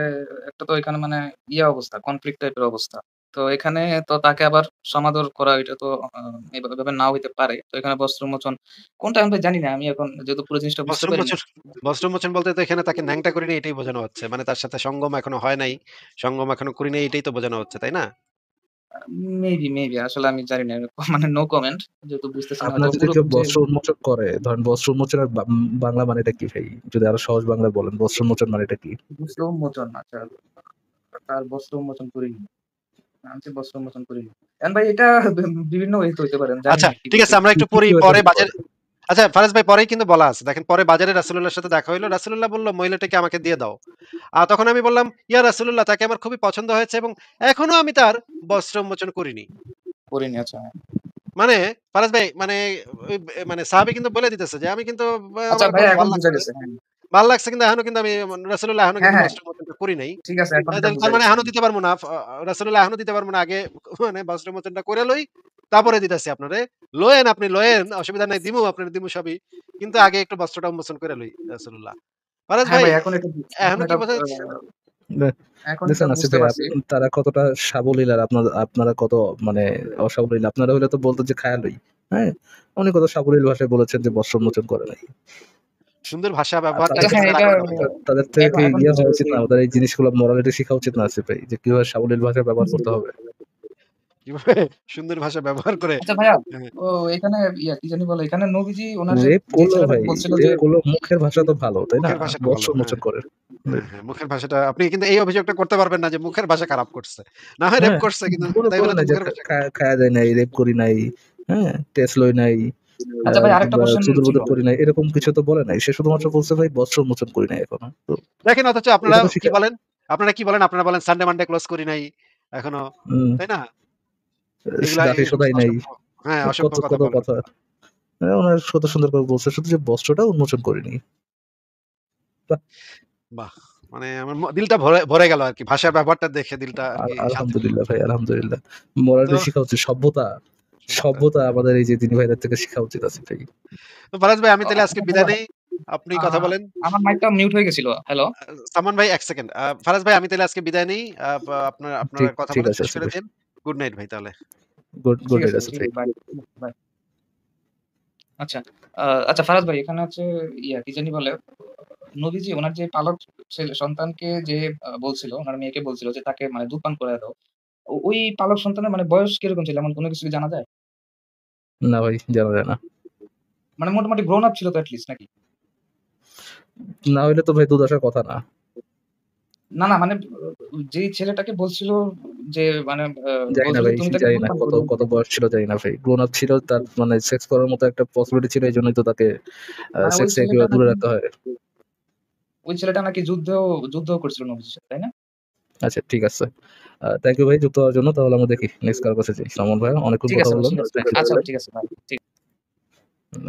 একটা তো এখানে মানে অবস্থা, কনফ্লিক্ট টাইপের অবস্থা। তো এখানে তো তাকে আবার সমাদর করা এটা তো আ এভাবে নাও হইতে পারে। তো এখানে বস্ত্র উন্মোচন কোনটা আমি ভাই জানি না। আমি এখন যেহেতু পুরো জিনিসটা বুঝতে বস্ত্র পারি নাই। উন্মোচন বস্ত্র উন্মোচন বলতে তো এখানে তাকে ন্যাংটা করিনি এটাই বোঝানো হচ্ছে। মানে তার সাথে সঙ্গম এখনো হয় নাই। সঙ্গম এখনো করি নাই এটাই তো বোঝানো হচ্ছে, তাই না? মেবি আসলে আমি জানি না। মানে নো কমেন্ট যেহেতু বুঝতেছি না হয়তো আপনার যদি পুরো কেউ যে বস্ত্র উন্মোচন করে, ধরেন বস্ত্র উন্মোচনের বাংলা মানেটা কি ভাই? যদি আরো সহজ বাংলায় বলেন বস্ত্র উন্মোচন মানেটা কি? বস্ত্র উন্মোচন আচ্ছা তার বস্ত্র উন্মোচন করিনি। আমি যে বস্ত্র উন্মোচন করিনি। এখন ভাই এটা বিভিন্ন ওয়েতে হইতে পারে। আমি জানি আচ্ছা না কি ঠিক আছে বলতে আমরা একটু কি পড়ি হইতে পরে পারে? আচ্ছা ফারাজ ভাই পরেই কিন্তু বলা আছে। দেখেন পরে বাজারে রাসূলুল্লাহর সাথে দেখা হইল। রাসূলুল্লাহ বলল, "মহিলাটাকে আমাকে দিয়ে দাও।" তখন আমি বললাম, "ইয়া রাসূলুল্লাহ তাকে আমার খুবই পছন্দ হয়েছে এবং এখনো আমি তার বস্ত্র উন্মোচন করিনি।" করিনি আচ্ছা। মানে ফারাজ ভাই মানে ওই মানে সাহাবী কিন্তু বলে দিতেছে যে, "আমি কিন্তু আচ্ছা আমার ভাইয়া এখন ভাল বুঝা লাগছে। গেছে। হ্যাঁ। ভাল লাগছে কিন্তু এখনো কিন্তু আমি রাসূলুল্লাহ এখনো হ্যাঁ, কিন্তু হ্যাঁ। বস্ত্র উন্মোচনটা করি নাই।" ঠিক আছে এখন এটা তাহলে বুঝা তার মানে গেছে। এখনো দিতে পারবো না। রাসূলুল্লাহ এখনো দিতে পারবো না। আগে মানে বস্ত্র উন্মোচনটা করে লই, তারপরে দিতেছি আপনারে। আপনি লয়েন, অসুবিধা নাই আপনারে দিমু সবই। কিন্তু আগে একটু বস্ত্রটা উন্মোচন করে লই রাসূলুল্লাহ। ফারাজ হ্যাঁ ভাই ভাই এখন এখনো কি এটা বোঝা যাচ্ছে? দে এখন এটা দেখছেন আসিফ বুঝতে ভাই পারছি। তারা কতটা সাবলীল আর আপনারা কত মানে অসাবলীল। আপনারা হইলে তো বলতেন যে খায়া লই। হ্যাঁ? উনি কত সাবলীল ভাষায় বলেছেন যে বস্ত্র উন্মোচন করে নাই। সুন্দর ভাষা আর ব্যবহারটা তাদের আচ্ছা হ্যাঁ, এক্ষেত্রে এটা রাখতে হবে। তাদের থেকে এখন কি এখন ইয়ে বুঝে হওয়া গেছি। উচিত না? ওদের এই জিনিসগুলো মোরালিটি শিখা উচিত না আসিফ ভাই? যে কিভাবে সাবলীল ভাষা ব্যবহার করতে হবে? কিভাবে সুন্দর ভাষা ব্যবহার করে আচ্ছা ভাইয়া, হ্যাঁ, ও এখানে কি জানি বলে? এখানে নবীজি উনার যে রেপ যে করলেও ছেলেটাকে ভাই, বলছিল যে রেপ করলেও মুখের ভাষা তো ভালো, তাই না? মুখের ভাষাটা ভালো। বস্ত্র হ্যাঁ, মোচন করে। হ্যাঁ, হ্যাঁ, মুখের ভাষাটা আপনি কিন্তু এই অভিযোগটা করতে পারবেন না যে মুখের ভাষা খারাপ করছে। না হয় রেপ হ্যাঁ, করছে কিন্তু তাই বলে বলে তো নাই যে মুখের ভাষা খারাপ। খায়া দেয় নাই, রেপ করি নাই, হ্যাঁ? টেস্ট লই নাই, আচ্ছা ভাই আরেকটা কোয়েশ্চেন ছিল। চুদর-বুদর করি নাই। এরকম কিছু তো বলে নাই। সে শুধুমাত্র বলছে ভাই বস্ত্র উন্মোচন করি নাই এখনো। তো দেখেন অথচ আপনারা এটা তো কি শিখা বলেন? আপনারা কি বলেন? আপনারা বলেন সানডে মানডে ক্লোজ করি নাই এখনো। হুম, তাই না? এগুলা দাড়ি এই সমস্ত শোধাই নাই। অসভ্য হ্যাঁ, অসভ্য কত, কথা কত বলেন। কথা। উনার কত সুন্দর করে বলছে। শুধু যে বস্ত্রটা উন্মোচন করিনি। বাহ! বাহ! মানে আমার দিলটা ভরে ভরে গেল আরকি। ভাষার ব্যবহারটা দেখে দিলটা আরকি শান্তি পেল। আলহামদুলিল্লাহ ভাই, আলহামদুলিল্লাহ। তো মোরালিটি শিখা উচিত। সভ্যতা, সভ্যতা। সভ্যতা আমাদের এই যে দিনী ভাইদের থেকে শিখা উচিত আসিফ ভাই। তো ফারাজ ভাই আমি তাইলে আজকে আচ্ছা বিদায় ভাইয়া, নেই। আপনি আ কথা বলেন। আমার মাইকটা মিউট হয়ে গেছিল। হ্যালো? সালমান ভাই ১ সেকেন্ড। ফারাজ ভাই আমি তাইলে আজকে বিদায় নেই। আপনারা ঠিক, কথা ঠিক বলেন আছে শেষ আসিফ করে ভাই। দিন। গুড নাইট ভাই তাহলে। গুড ঠিক নাইট আছে, আসিফ ঠিক ভাই। আছে। বাই। বাই। আচ্ছা। আচ্ছা ফারাজ ভাই এখানে হচ্ছে কি জানি বলে? নবীজি উনার যে পালক সন্তানকে যে বলছিল, উনার মেয়েকে বলছিল যে তাকে মানে দুধ পান করায় দাও। ওই পালক সন্তানের মানে বয়স কিরকম ছিল? এমন কোন কিছু কি জানা যায়? না ভাই, জানা যায় না। মানে মোটামুটি গ্রোন আপ ছিল তো এট লিস্ট নাকি? না হইলে তো ভাই দুধ আসার কথা না। না, না মানে যেই ছেলেটাকে বলছিল যে মানে জানি না বলছিল যে ভাই, তুমি তাকে জানি দুধ না পান কত, করিয়ে কত দিতে। বয়স ছিল জানি না ভাই। গ্রোন আপ ছিল, তার মানে সেক্স করার মতো একটা পসিবিলিটি ছিল, এজন্যই তো তাকে মানে সেক্স থেকে দূরে রাখতে হয়। ওই ছেলেটা নাকি যুদ্ধও করছিল নবীজির সাথে, তাই না? আচ্ছা ঠিক আছে। থ্যাংক ইউ ভাই যুক্ত হওয়ার জন্য। তাহলে আমরা দেখি নেক্সট কারো কাছে যাই। সালমান ভাই অনেকক্ষণ ঠিক কথা আছে ভাই, বললাম। ঠিক আছে। Thank you. আচ্ছা ভাই, ঠিক আছে ভাই। ঠিক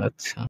আচ্ছা।